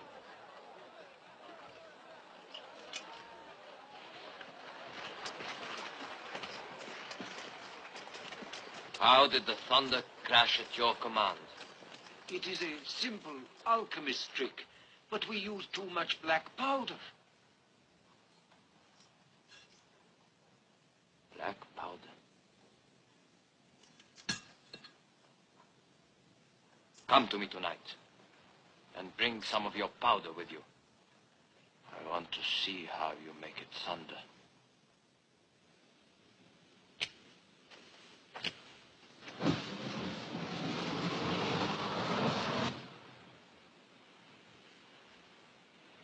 How did the thunder crash at your command? It is a simple alchemist trick, but we use too much black powder. Black powder? Come to me tonight, and bring some of your powder with you. I want to see how you make it thunder.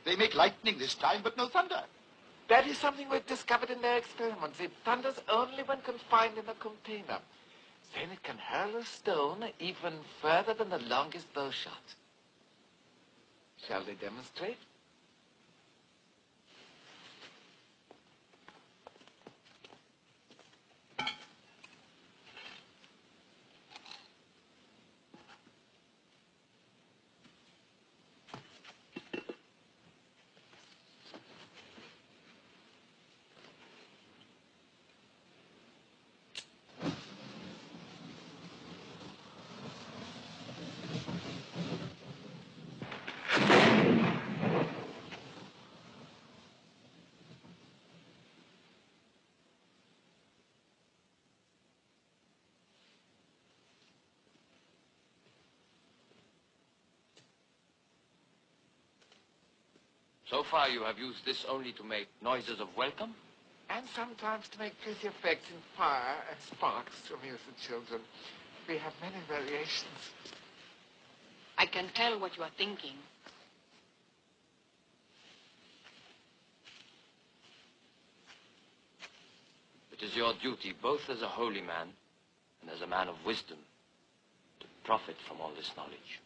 They make lightning this time, but no thunder. That is something we've discovered in their experiments. It thunders only when confined in a container. Then it can hurl a stone even further than the longest bow shot. Shall they demonstrate? So far you have used this only to make noises of welcome? And sometimes to make pretty effects in fire and sparks to amuse the children. We have many variations. I can tell what you are thinking. It is your duty, both as a holy man and as a man of wisdom, to profit from all this knowledge.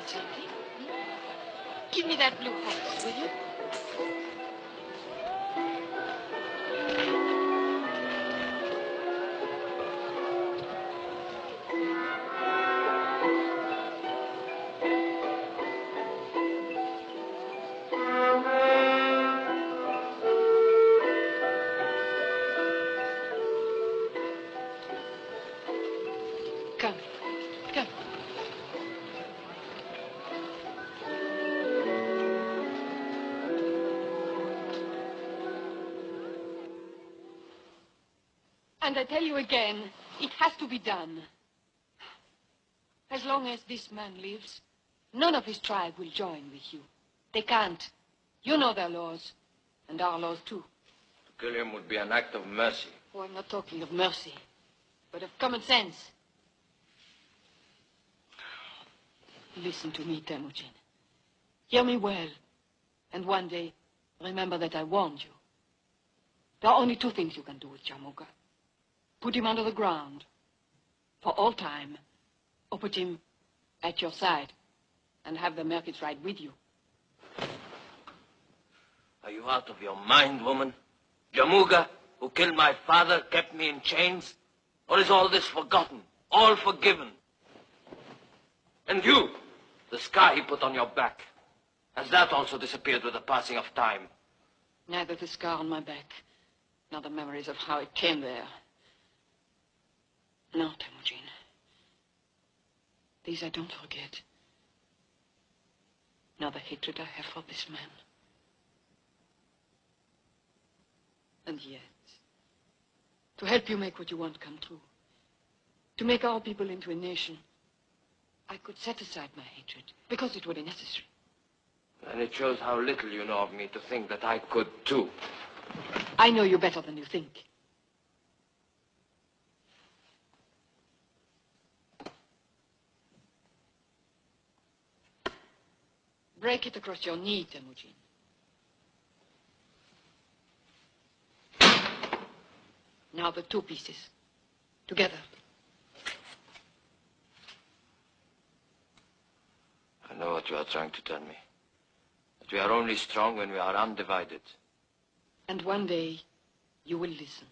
safely. Give me that blue horse, will you? Come, come. And I tell you again, it has to be done. As long as this man lives, none of his tribe will join with you. They can't. You know their laws, and our laws too. To kill him would be an act of mercy. Oh, I'm not talking of mercy, but of common sense. Listen to me, Temujin. Hear me well, and one day, remember that I warned you. There are only two things you can do with Jamuga. Put him under the ground, for all time, or put him at your side, and have the Merkits ride with you. Are you out of your mind, woman? Jamuga, who killed my father, kept me in chains? Or is all this forgotten, all forgiven? And you, the scar he put on your back, has that also disappeared with the passing of time? Neither the scar on my back, nor the memories of how it came there. No, Temujin. These I don't forget. Nor the hatred I have for this man. And yet, to help you make what you want come true, to make our people into a nation, I could set aside my hatred, because it would be necessary. And it shows how little you know of me to think that I could, too. I know you better than you think. Break it across your knee, Temujin. Now the two pieces. Together. I know what you are trying to tell me. That we are only strong when we are undivided. And one day, you will listen.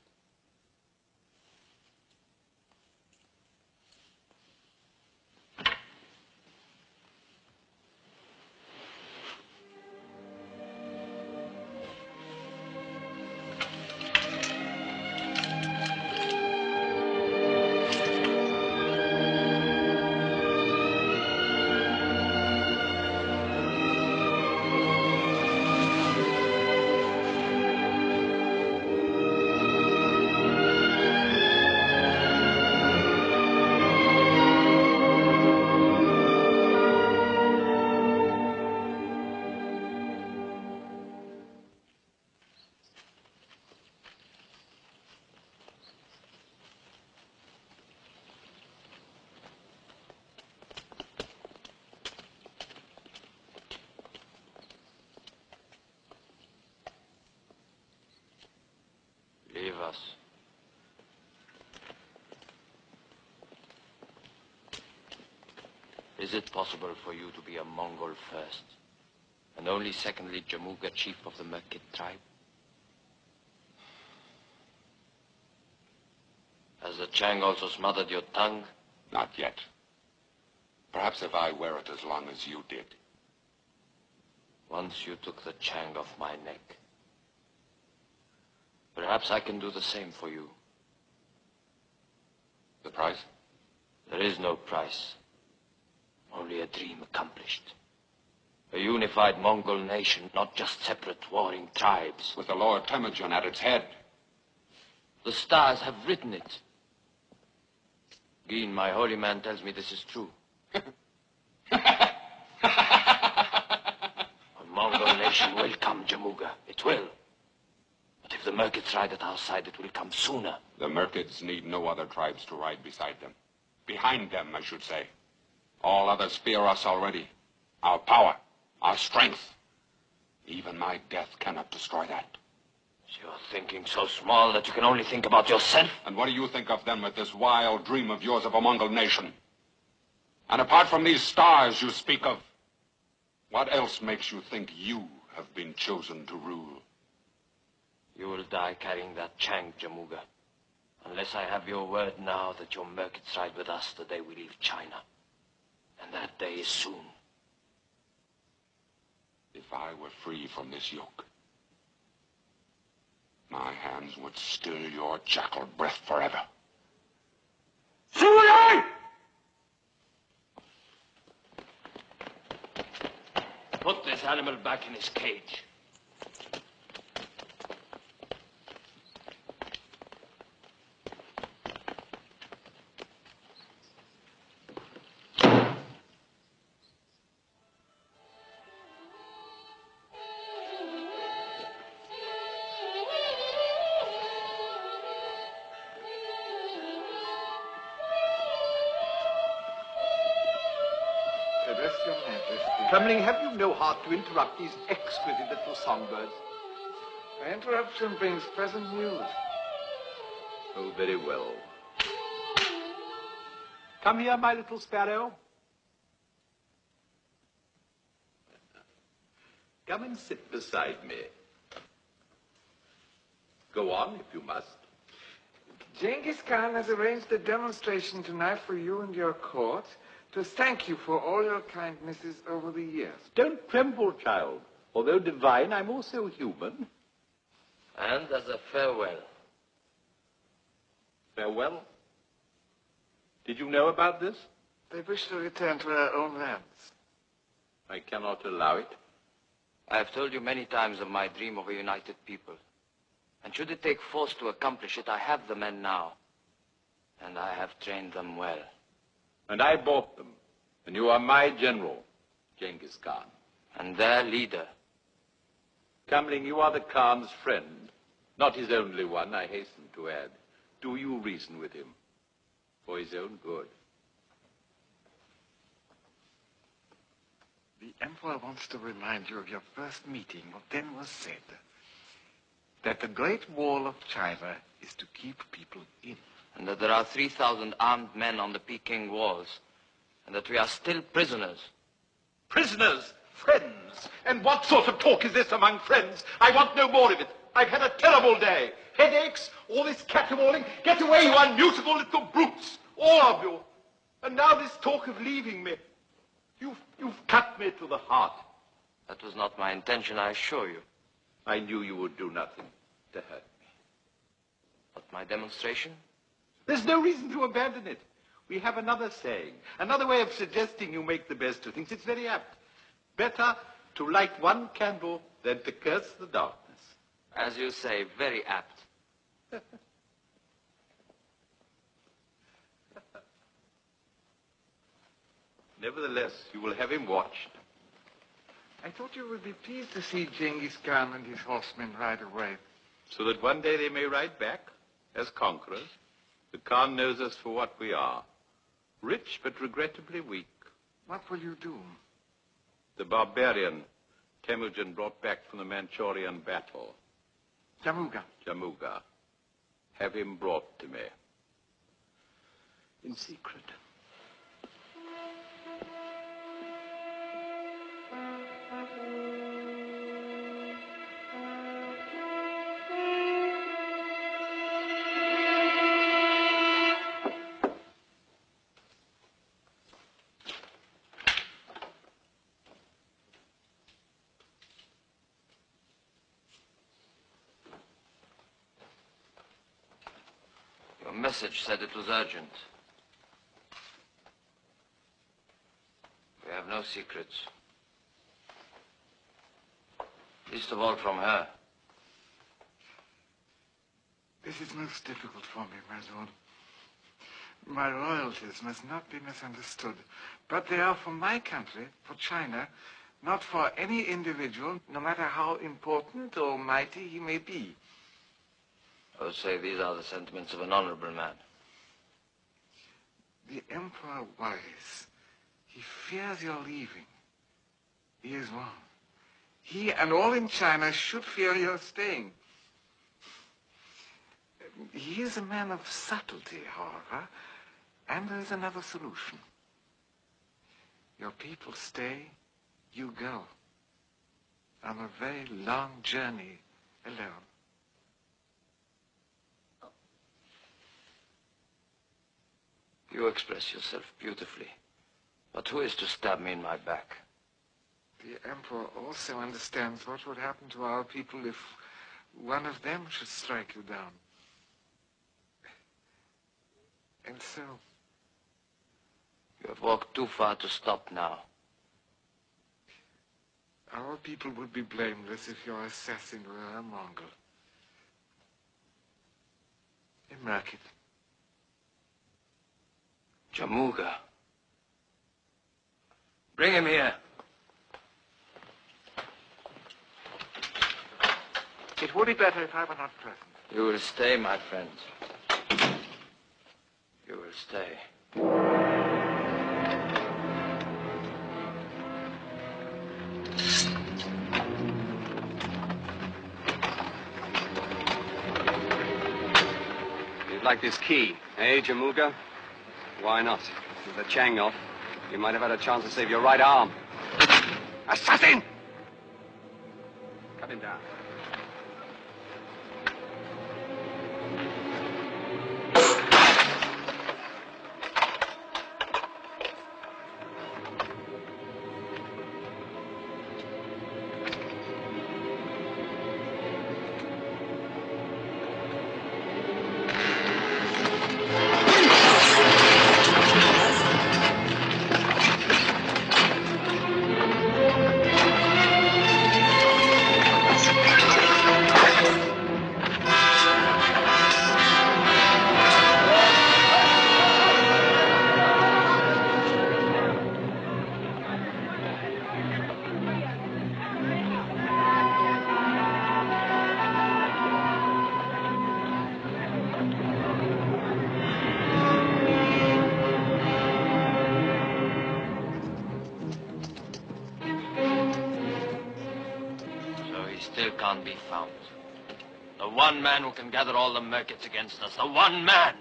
Leave us. Is it possible for you to be a Mongol first, and only secondly Jamuga, chief of the Merkit tribe? Has the Chang also smothered your tongue? Not yet. Perhaps if I wear it as long as you did. Once you took the Chang off my neck. Perhaps I can do the same for you. The price? There is no price. Only a dream accomplished. A unified Mongol nation, not just separate warring tribes. With the Lord Temujin at its head. The stars have written it. Geen, my holy man, tells me this is true. A Mongol nation will come, Jamuga. It will. But if the Merkits ride at our side, it will come sooner. The Merkits need no other tribes to ride beside them. Behind them, I should say. All others fear us already. Our power, our strength. Even my death cannot destroy that. You're thinking so small that you can only think about yourself. And what do you think of them with this wild dream of yours of a Mongol nation? And apart from these stars you speak of, what else makes you think you have been chosen to rule? You will die carrying that Chang, Jamuga. Unless I have your word now that your merchants ride with us the day we leave China. And that day is soon. If I were free from this yoke, my hands would still your jackal breath forever. Suli! Put this animal back in his cage. Trembling, have you no heart to interrupt these exquisite little songbirds? The interruption brings present news. Oh, very well. Come here, my little sparrow. Come and sit beside me. Go on, if you must. Jenghiz-Khan has arranged a demonstration tonight for you and your court to thank you for all your kindnesses over the years. Don't tremble, child. Although divine, I'm also human. And as a farewell. Farewell? Did you know about this? They wish to return to their own lands. I cannot allow it. I have told you many times of my dream of a united people. And should it take force to accomplish it, I have the men now. And I have trained them well. And I bought them. And you are my general, Jenghiz-Khan. And their leader. Kamling, you are the Khan's friend. Not his only one, I hasten to add. Do you reason with him? For his own good. The Emperor wants to remind you of your first meeting, what then was said. That the Great Wall of China is to keep people in. And that there are 3,000 armed men on the Peking walls. And that we are still prisoners. Prisoners? Friends? And what sort of talk is this among friends? I want no more of it. I've had a terrible day. Headaches, all this caterwauling. Get away, you unmutable little brutes. All of you. And now this talk of leaving me. You've cut me to the heart. That was not my intention, I assure you. I knew you would do nothing to hurt me. But my demonstration? There's no reason to abandon it. We have another saying, another way of suggesting you make the best of things. It's very apt. Better to light one candle than to curse the darkness. As you say, very apt. Nevertheless, you will have him watched. I thought you would be pleased to see Jenghiz-Khan and his horsemen ride away. So that one day they may ride back as conquerors. The Khan knows us for what we are. Rich, but regrettably weak. What will you do? The barbarian Temujin brought back from the Manchurian battle. Jamuga. Jamuga. Have him brought to me. In secret. Your message said it was urgent. We have no secrets. Least of all from her. This is most difficult for me, my lord. My royalties must not be misunderstood, but they are for my country, for China, not for any individual, no matter how important or mighty he may be. I would say these are the sentiments of an honorable man. The Emperor worries. He fears your leaving. He is wrong. He and all in China should fear your staying. He is a man of subtlety, however, and there is another solution. Your people stay, you go. On a very long journey alone. You express yourself beautifully. But who is to stab me in my back? The Emperor also understands what would happen to our people if one of them should strike you down. And so... You have walked too far to stop now. Our people would be blameless if your assassin were a Mongol. Imrak it. Jamuga. Bring him here. It would be better if I were not present. You will stay, my friend. You will stay. You'd like this key, eh, Jamuga? Why not? With the Chang off, you might have had a chance to save your right arm. Assassin! Cut him down. Can't be found. The one man who can gather all the Merkits against us. The one man!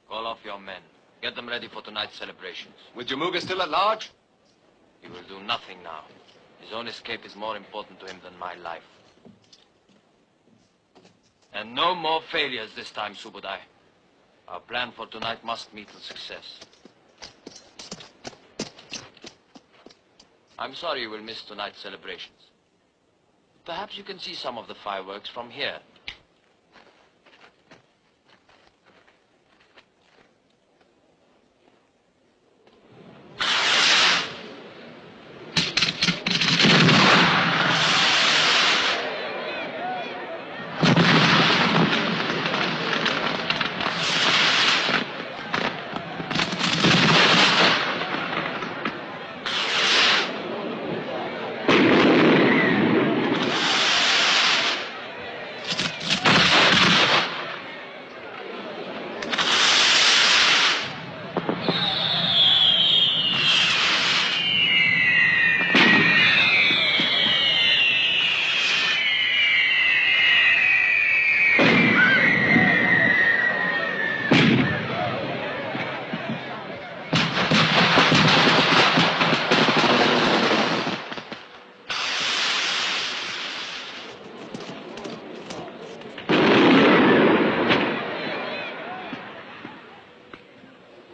Call off your men. Get them ready for tonight's celebrations. With Jamuga still at large? He will do nothing now. His own escape is more important to him than my life. And no more failures this time, Subudai. Our plan for tonight must meet with success. I'm sorry you will miss tonight's celebrations. Perhaps you can see some of the fireworks from here.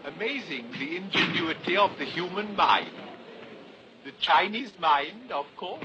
Amazing, the ingenuity of the human mind. The Chinese mind, of course.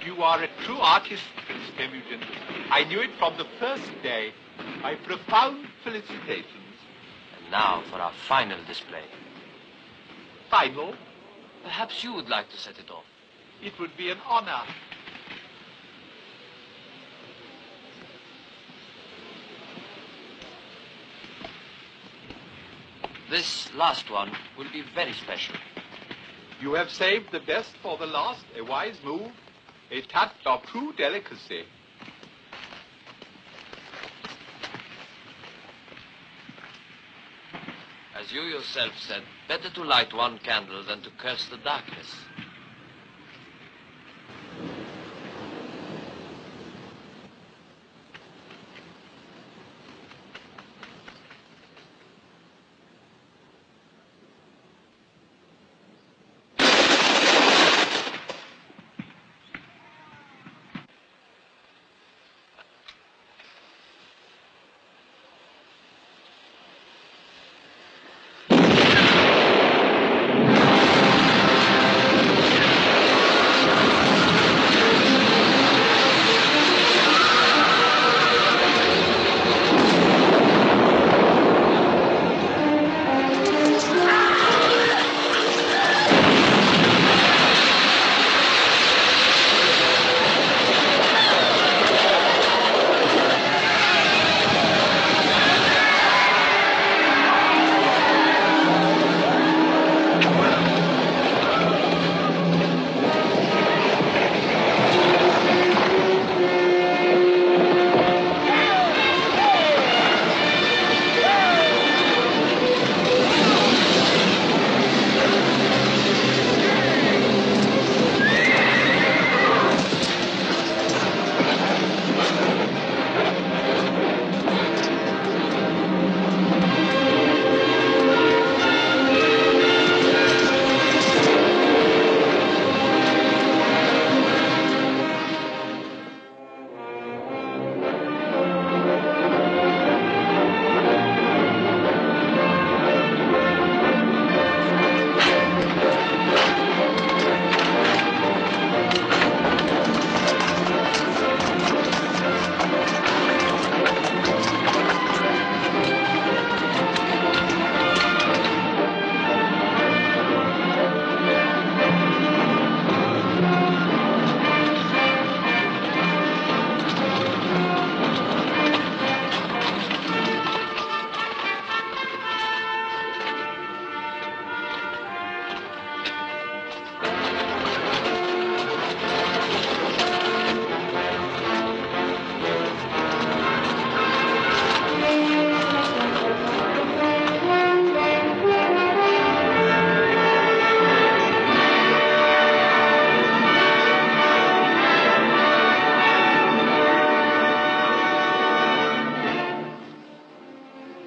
You are a true artist, Prince Temujin. I knew it from the first day. My profound felicitations. And now for our final display. Final? Perhaps you would like to set it off. It would be an honor. This last one will be very special. You have saved the best for the last, a wise move, a touch of true delicacy. As you yourself said, better to light one candle than to curse the darkness.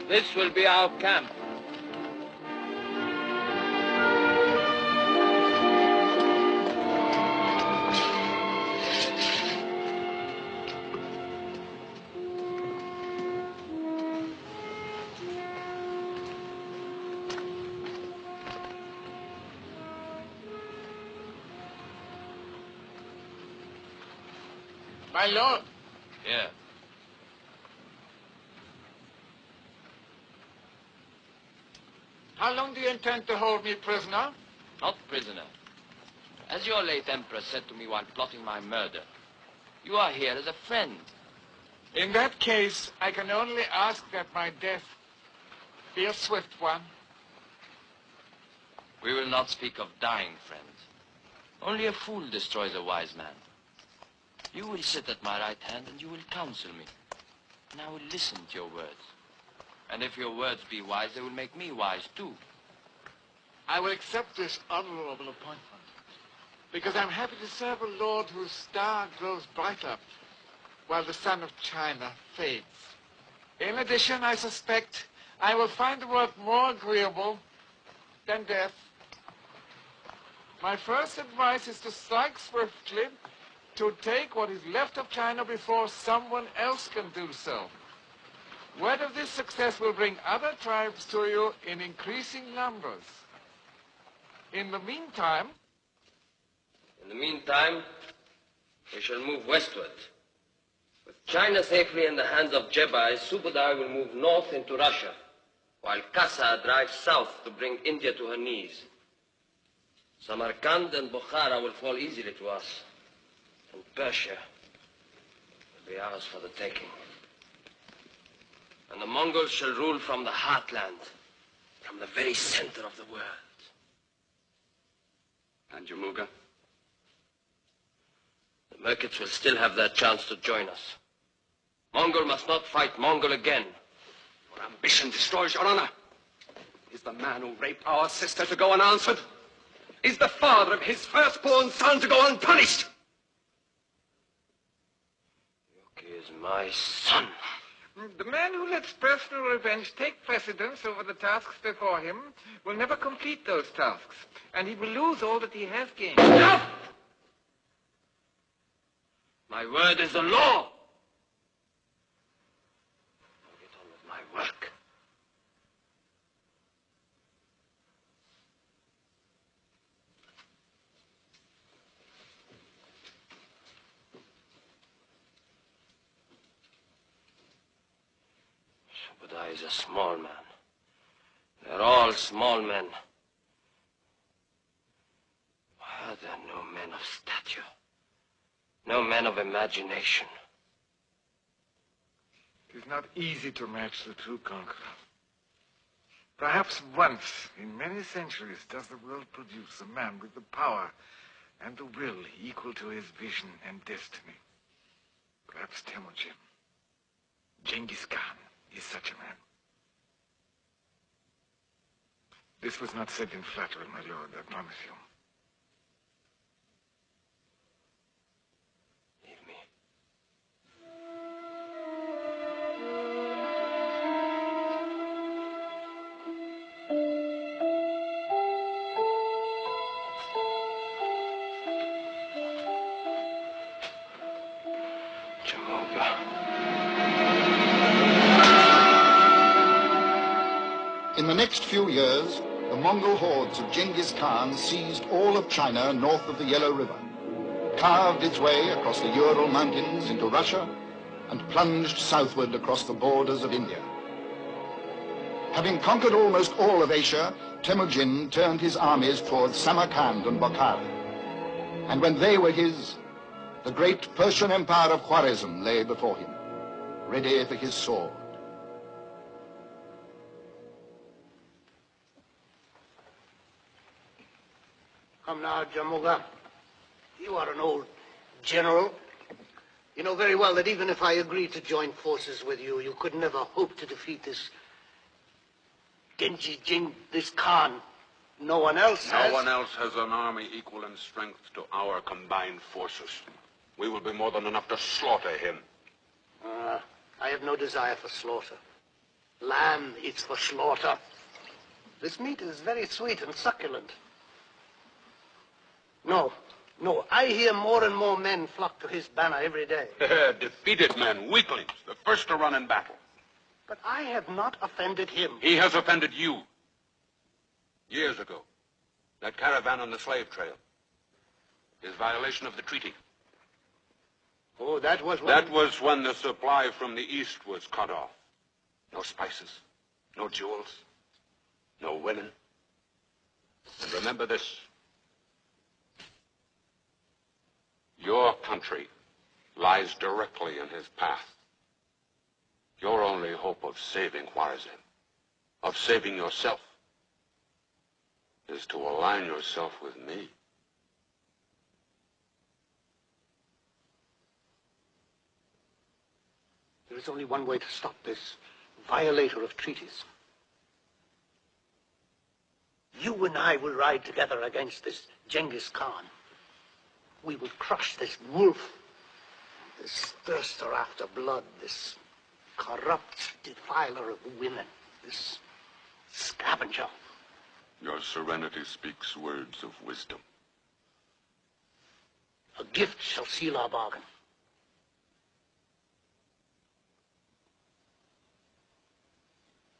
This will be our camp. My lord. Yeah. How long do you intend to hold me prisoner? Not prisoner. As your late emperor said to me while plotting my murder, you are here as a friend. In that case, I can only ask that my death be a swift one. We will not speak of dying, friend. Only a fool destroys a wise man. You will sit at my right hand and you will counsel me. And I will listen to your words. And if your words be wise, they will make me wise too. I will accept this honorable appointment because I'm happy to serve a lord whose star grows brighter while the sun of China fades. In addition, I suspect I will find the work more agreeable than death. My first advice is to strike swiftly, to take what is left of China before someone else can do so. Word of this success will bring other tribes to you in increasing numbers. In the meantime, we shall move westward. With China safely in the hands of Jebai, Subadar will move north into Russia, while Kasa drives south to bring India to her knees. Samarkand and Bukhara will fall easily to us, and Persia will be ours for the taking. And the Mongols shall rule from the heartland, from the very center of the world. And Jamuga? The Merkits will still have their chance to join us. Mongol must not fight Mongol again. Your ambition destroys your honor. Is the man who raped our sister to go unanswered? Is the father of his firstborn son to go unpunished? Yuki is my son. The man who lets personal revenge take precedence over the tasks before him will never complete those tasks, and he will lose all that he has gained. Enough! My word is the law. I'll get on with my work. Subudai is a small man. They're all small men. Why are there no men of stature? No men of imagination? It is not easy to match the true conqueror. Perhaps once in many centuries does the world produce a man with the power and the will equal to his vision and destiny. Perhaps Temujin, Genghis-Khan, is such a man. This was not said in flattery, my lord, I promise you. Leave me. In the next few years, the Mongol hordes of Genghis Khan seized all of China north of the Yellow River, carved its way across the Ural Mountains into Russia, and plunged southward across the borders of India. Having conquered almost all of Asia, Temujin turned his armies towards Samarkand and Bokhara. And when they were his, the great Persian Empire of Khwarezm lay before him, ready for his sword. Come now, Jamuga. You are an old general. You know very well that even if I agreed to join forces with you, you could never hope to defeat this this Khan. No one else has. No one else has an army equal in strength to our combined forces. We will be more than enough to slaughter him. I have no desire for slaughter. Lamb eats for slaughter. This meat is very sweet and succulent. No, I hear more and more men flock to his banner every day. Defeated men, weaklings, the first to run in battle. But I have not offended him. He has offended you. Years ago, that caravan on the slave trail. His violation of the treaty. Oh, that was when... That was when the supply from the east was cut off. No spices, no jewels, no women. And remember this. Your country lies directly in his path. Your only hope of saving Khwarezm, of saving yourself, is to align yourself with me. There is only one way to stop this violator of treaties. You and I will ride together against this Genghis Khan. We will crush this wolf, this thirster after blood, this corrupt defiler of women, this scavenger. Your serenity speaks words of wisdom. A gift shall seal our bargain.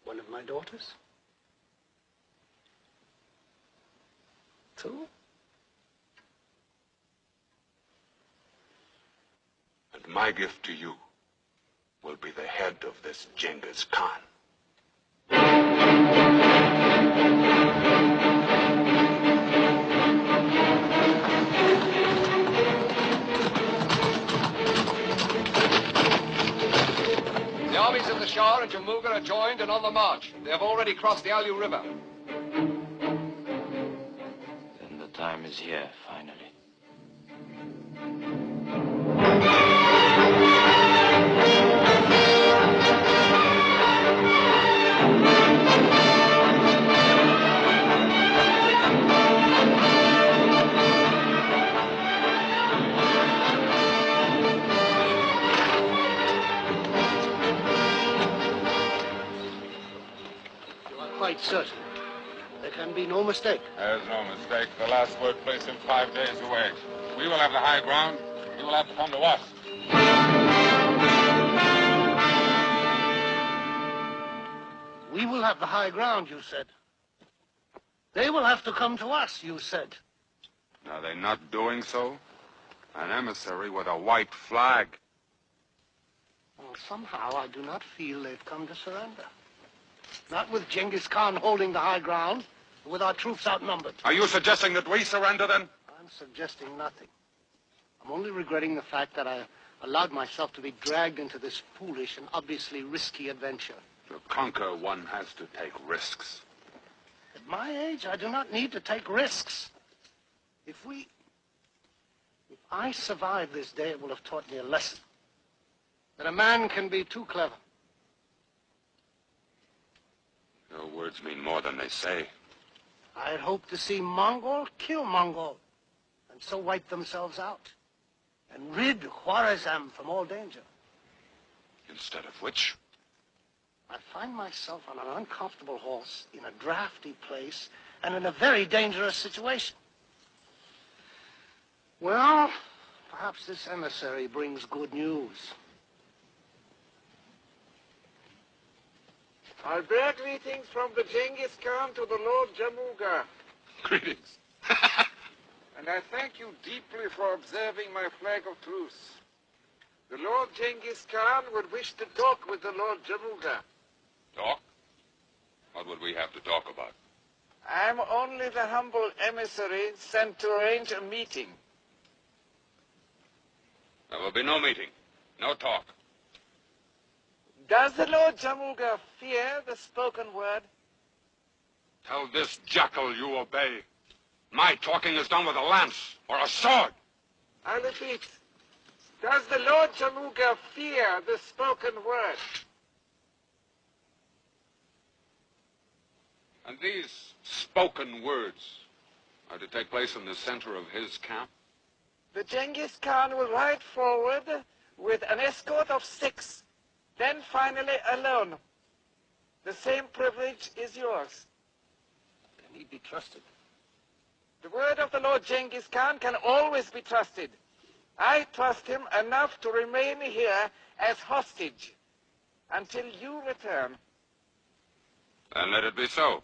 One of my daughters? 2? And my gift to you will be the head of this Genghis Khan. The armies of the Shah and Jamuga are joined and on the march. They have already crossed the Alu River. Then the time time is here, finally. Quite certain. There can be no mistake. There's no mistake. The last word placed him 5 days away. We will have the high ground. He will have to come to us. We will have the high ground, you said. They will have to come to us, you said. Are they not doing so? An emissary with a white flag. Well, somehow I do not feel they've come to surrender. Not with Genghis-Khan holding the high ground, but with our troops outnumbered. Are you suggesting that we surrender, then? I'm suggesting nothing. I'm only regretting the fact that I allowed myself to be dragged into this foolish and obviously risky adventure. To conquer, one has to take risks. At my age, I do not need to take risks. If I survive this day, it will have taught me a lesson. That a man can be too clever. Your words mean more than they say. I had hoped to see Mongol kill Mongol, and so wipe themselves out, and rid Khwarezm from all danger. Instead of which? I find myself on an uncomfortable horse, in a drafty place, and in a very dangerous situation. Well, perhaps this emissary brings good news. I bear greetings from the Genghis Khan to the Lord Jamuga. Greetings. And I thank you deeply for observing my flag of truce. The Lord Genghis Khan would wish to talk with the Lord Jamuga. Talk? What would we have to talk about? I'm only the humble emissary sent to arrange a meeting. There will be no meeting, no talk. Does the Lord Jamuga fear the spoken word? Tell this jackal you obey. My talking is done with a lance or a sword. I repeat, does the Lord Jamuga fear the spoken word? And these spoken words are to take place in the center of his camp? The Genghis Khan will ride forward with an escort of 6, then finally alone. The same privilege is yours. Can he be trusted? The word of the Lord Genghis Khan can always be trusted. I trust him enough to remain here as hostage until you return. Then let it be so.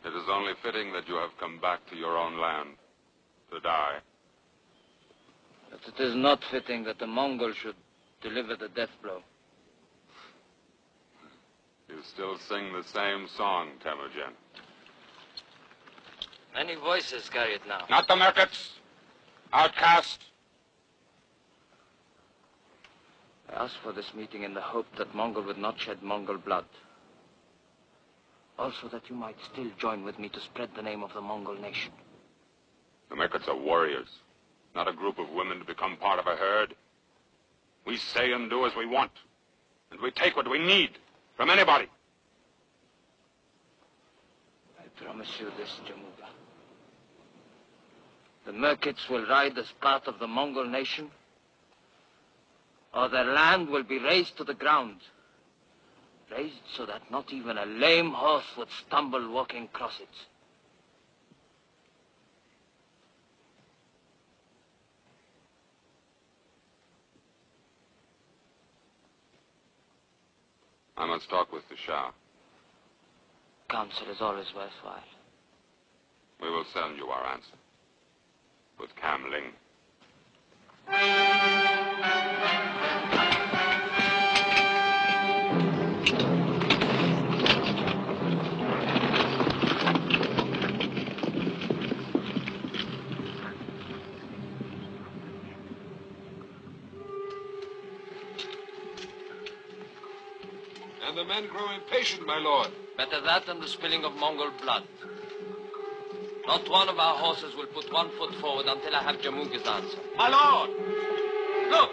It is only fitting that you have come back to your own land to die. But it is not fitting that the Mongol should deliver the death blow. You still sing the same song, Temujin. Many voices carry it now. Not the Merkits, outcast, I asked for this meeting in the hope that Mongol would not shed Mongol blood. Also that you might still join with me to spread the name of the Mongol nation. The Meccats are warriors, not a group of women to become part of a herd. We say and do as we want, and we take what we need from anybody. I promise you this, Jamuga. The Merkits will ride as part of the Mongol nation, or their land will be razed to the ground. Raised so that not even a lame horse would stumble walking across it. I must talk with the Shah. Counsel is always worthwhile. We will send you our answer. With Kam Ling. And the men grow impatient, my lord. Better that than the spilling of Mongol blood. Not one of our horses will put 1 foot forward until I have Jamuga's answer. My lord! Look!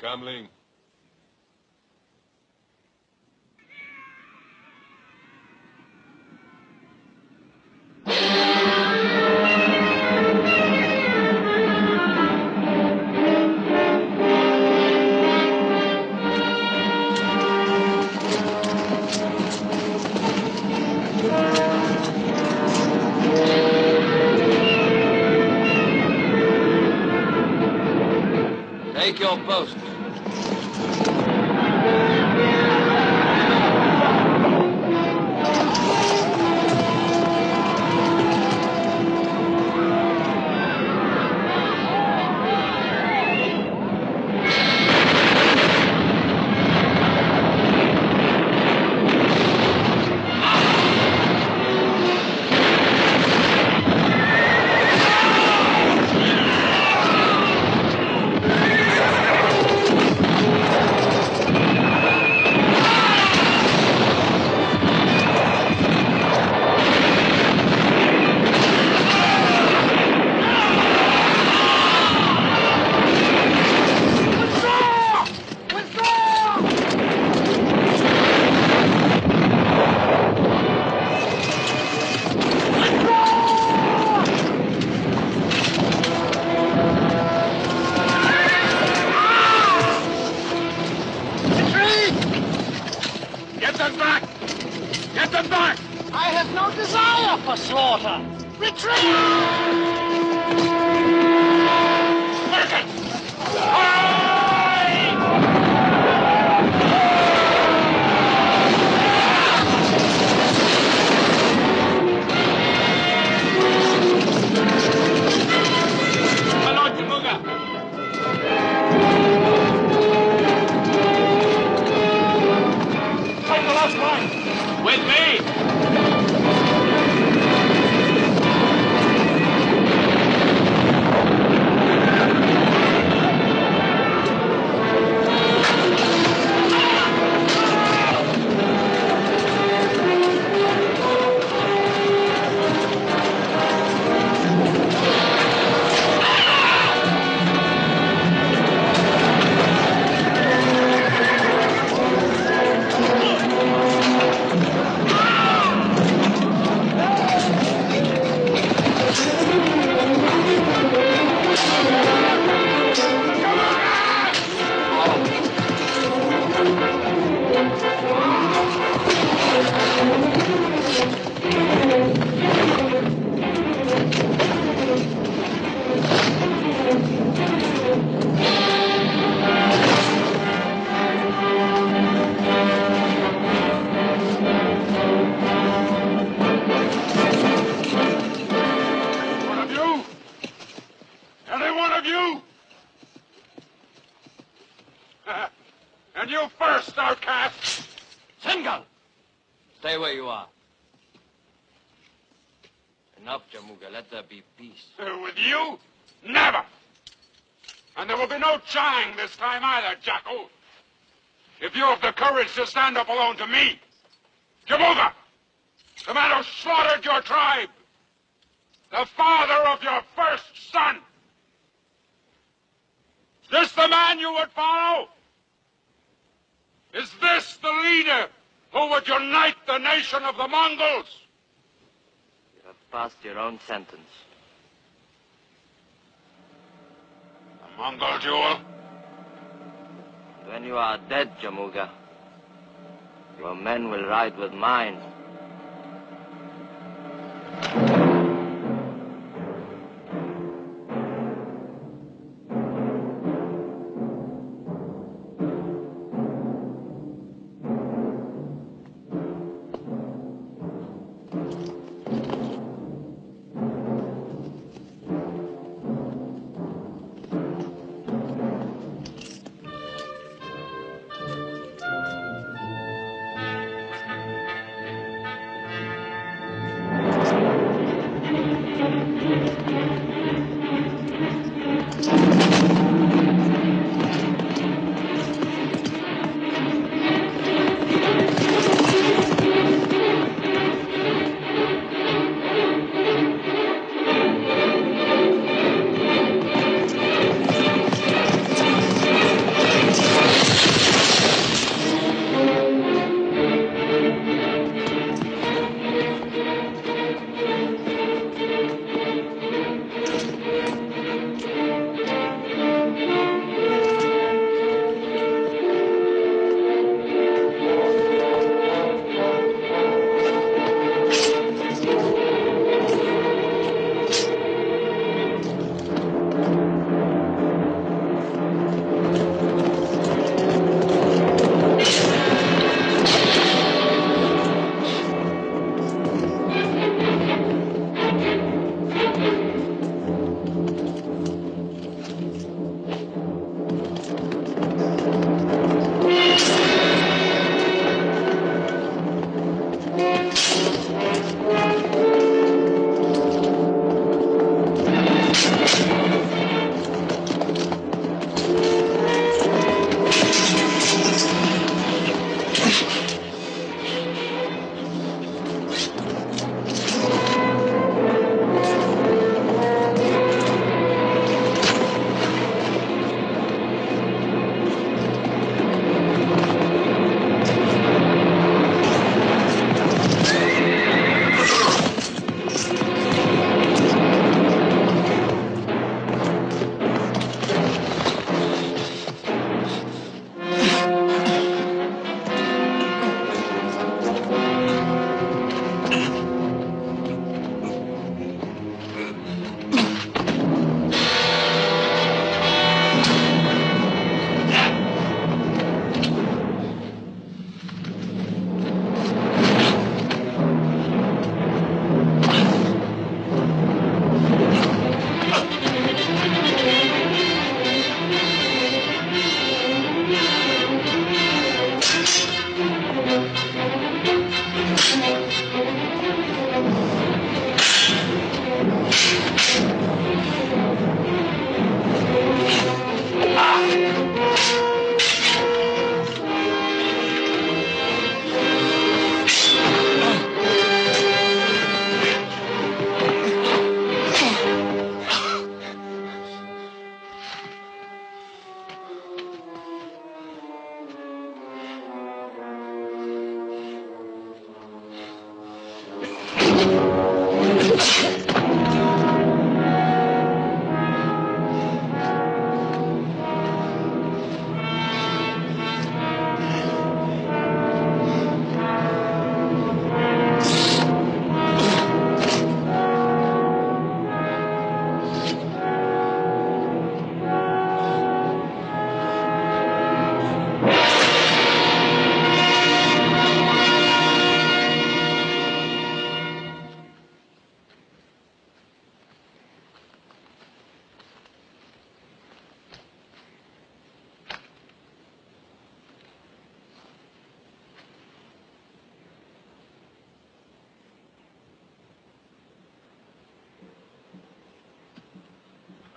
Kam Ling. Take your post. Stay where you are. Enough, Jamuga. Let there be peace. With you? Never! And there will be no trying this time either, Jackal. If you have the courage to stand up alone to me, Jamuga, the man who slaughtered your tribe, the father of your first son, is this the man you would follow? Is this the leader who would unite the nation of the Mongols? You have passed your own sentence. The Mongol duel? And when you are dead, Jamuga, your men will ride with mine.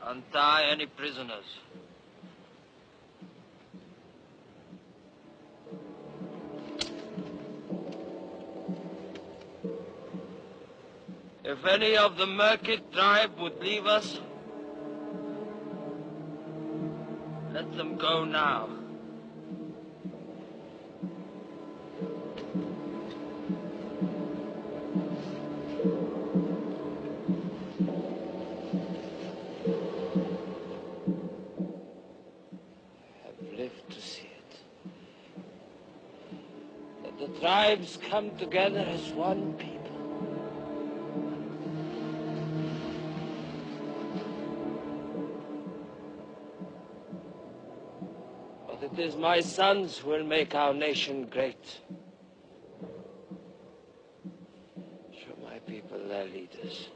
Untie any prisoners. If any of the Merkit tribe would leave us, let them go now. I've lived to see it. That the tribes come together as one people. It is my sons who will make our nation great. Show my people their leaders.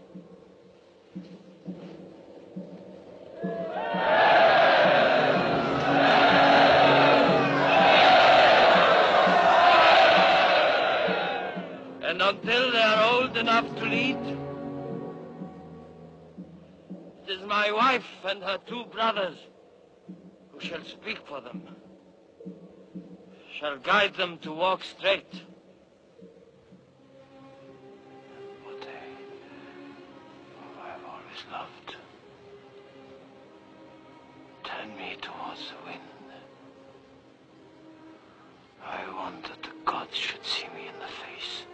And until they are old enough to lead, it is my wife and her 2 brothers who shall speak for them, shall guide them to walk straight. What I have always loved. Turn me towards the wind. I want that the gods should see me in the face.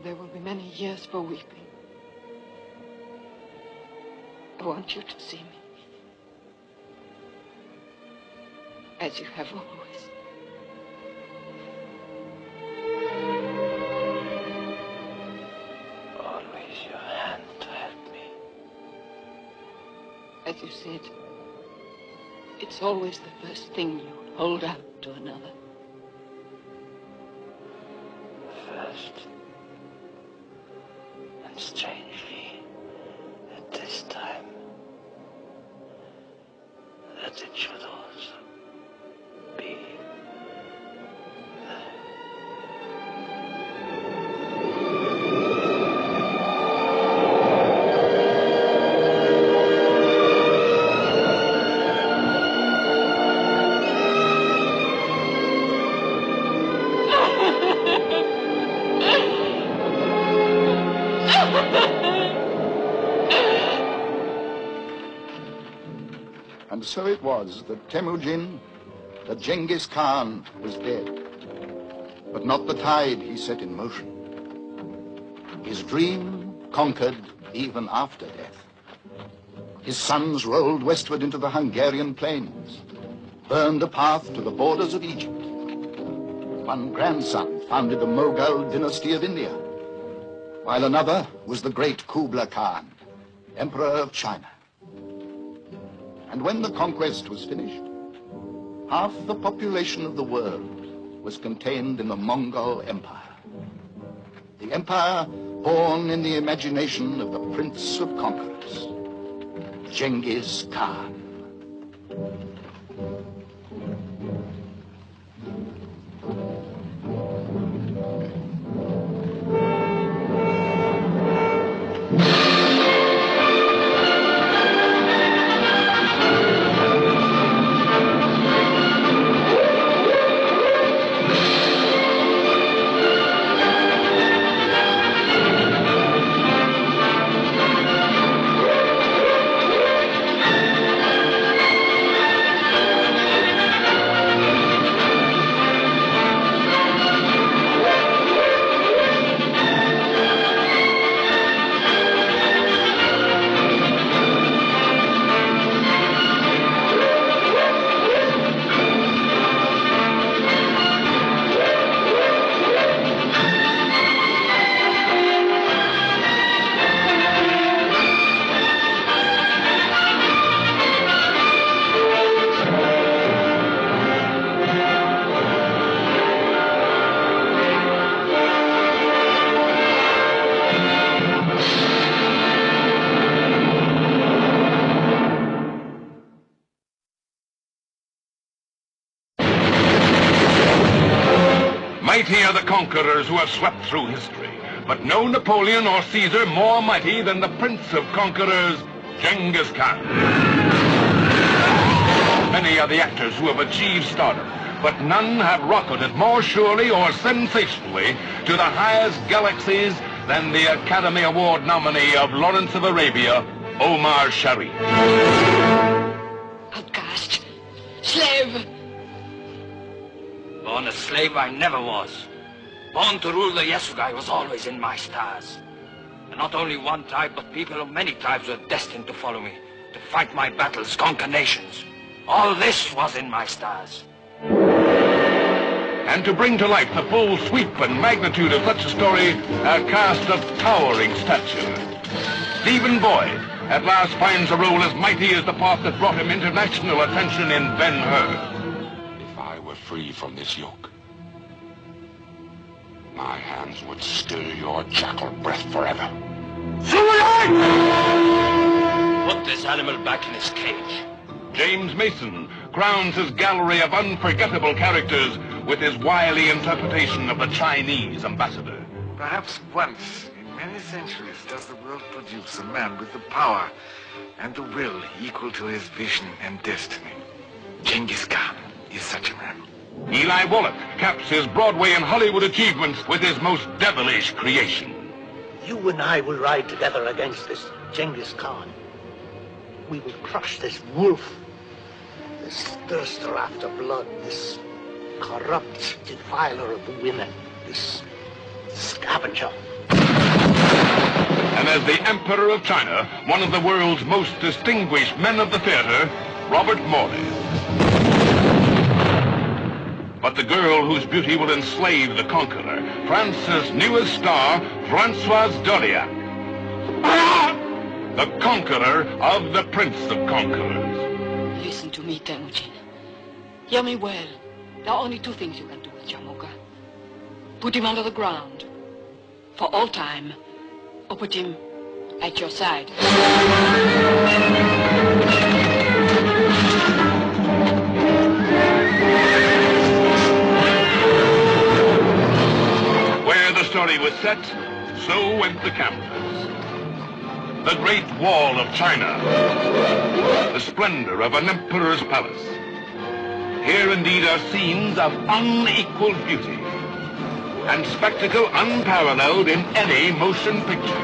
There will be many years for weeping. I want you to see me. As you have always. Always your hand to help me. As you said, it's always the first thing you hold out to another. First. And strangely, at this time, that it should also be And so it was that Temujin, that Genghis Khan, was dead. But not the tide he set in motion. His dream conquered even after death. His sons rolled westward into the Hungarian plains, burned a path to the borders of Egypt. One grandson founded the Mughal dynasty of India, while another was the great Kublai Khan, Emperor of China. And when the conquest was finished, half the population of the world was contained in the Mongol Empire. The empire born in the imagination of the Prince of Conquerors, Genghis Khan. Mighty are the conquerors who have swept through history, but no Napoleon or Caesar more mighty than the prince of conquerors, Genghis-Khan. Many are the actors who have achieved stardom, but none have rocketed more surely or sensationally to the highest galaxies than the Academy Award nominee of Lawrence of Arabia, Omar Sharif. Outcast. Slave. Born a slave I never was. Born to rule the Yasugai was always in my stars. And not only one tribe, but people of many tribes were destined to follow me, to fight my battles, conquer nations. All this was in my stars. And to bring to life the full sweep and magnitude of such a story, a cast of towering stature. Stephen Boyd at last finds a role as mighty as the part that brought him international attention in Ben-Hur. If I were free from this yoke, my hands would still your jackal breath forever. Put this animal back in his cage. James Mason crowns his gallery of unforgettable characters with his wily interpretation of the Chinese ambassador. Perhaps once in many centuries does the world produce a man with the power and the will equal to his vision and destiny. Genghis Khan is such a man. Eli Wallach caps his Broadway and Hollywood achievements with his most devilish creation. You and I will ride together against this Genghis Khan. We will crush this wolf, this thirster after blood, this corrupt defiler of the women, this scavenger. And as the Emperor of China, one of the world's most distinguished men of the theater, Robert Morley. But the girl whose beauty will enslave the conqueror, France's newest star, Françoise Doriac. The conqueror of the Prince of Conquerors. Listen to me, Temujin. Hear me well. There are only two things you can do with Jamuga. Put him under the ground, for all time, or put him at your side. Where the story was set, so went the cameras. The Great Wall of China, the splendor of an emperor's palace. Here indeed are scenes of unequaled beauty and spectacle unparalleled in any motion picture.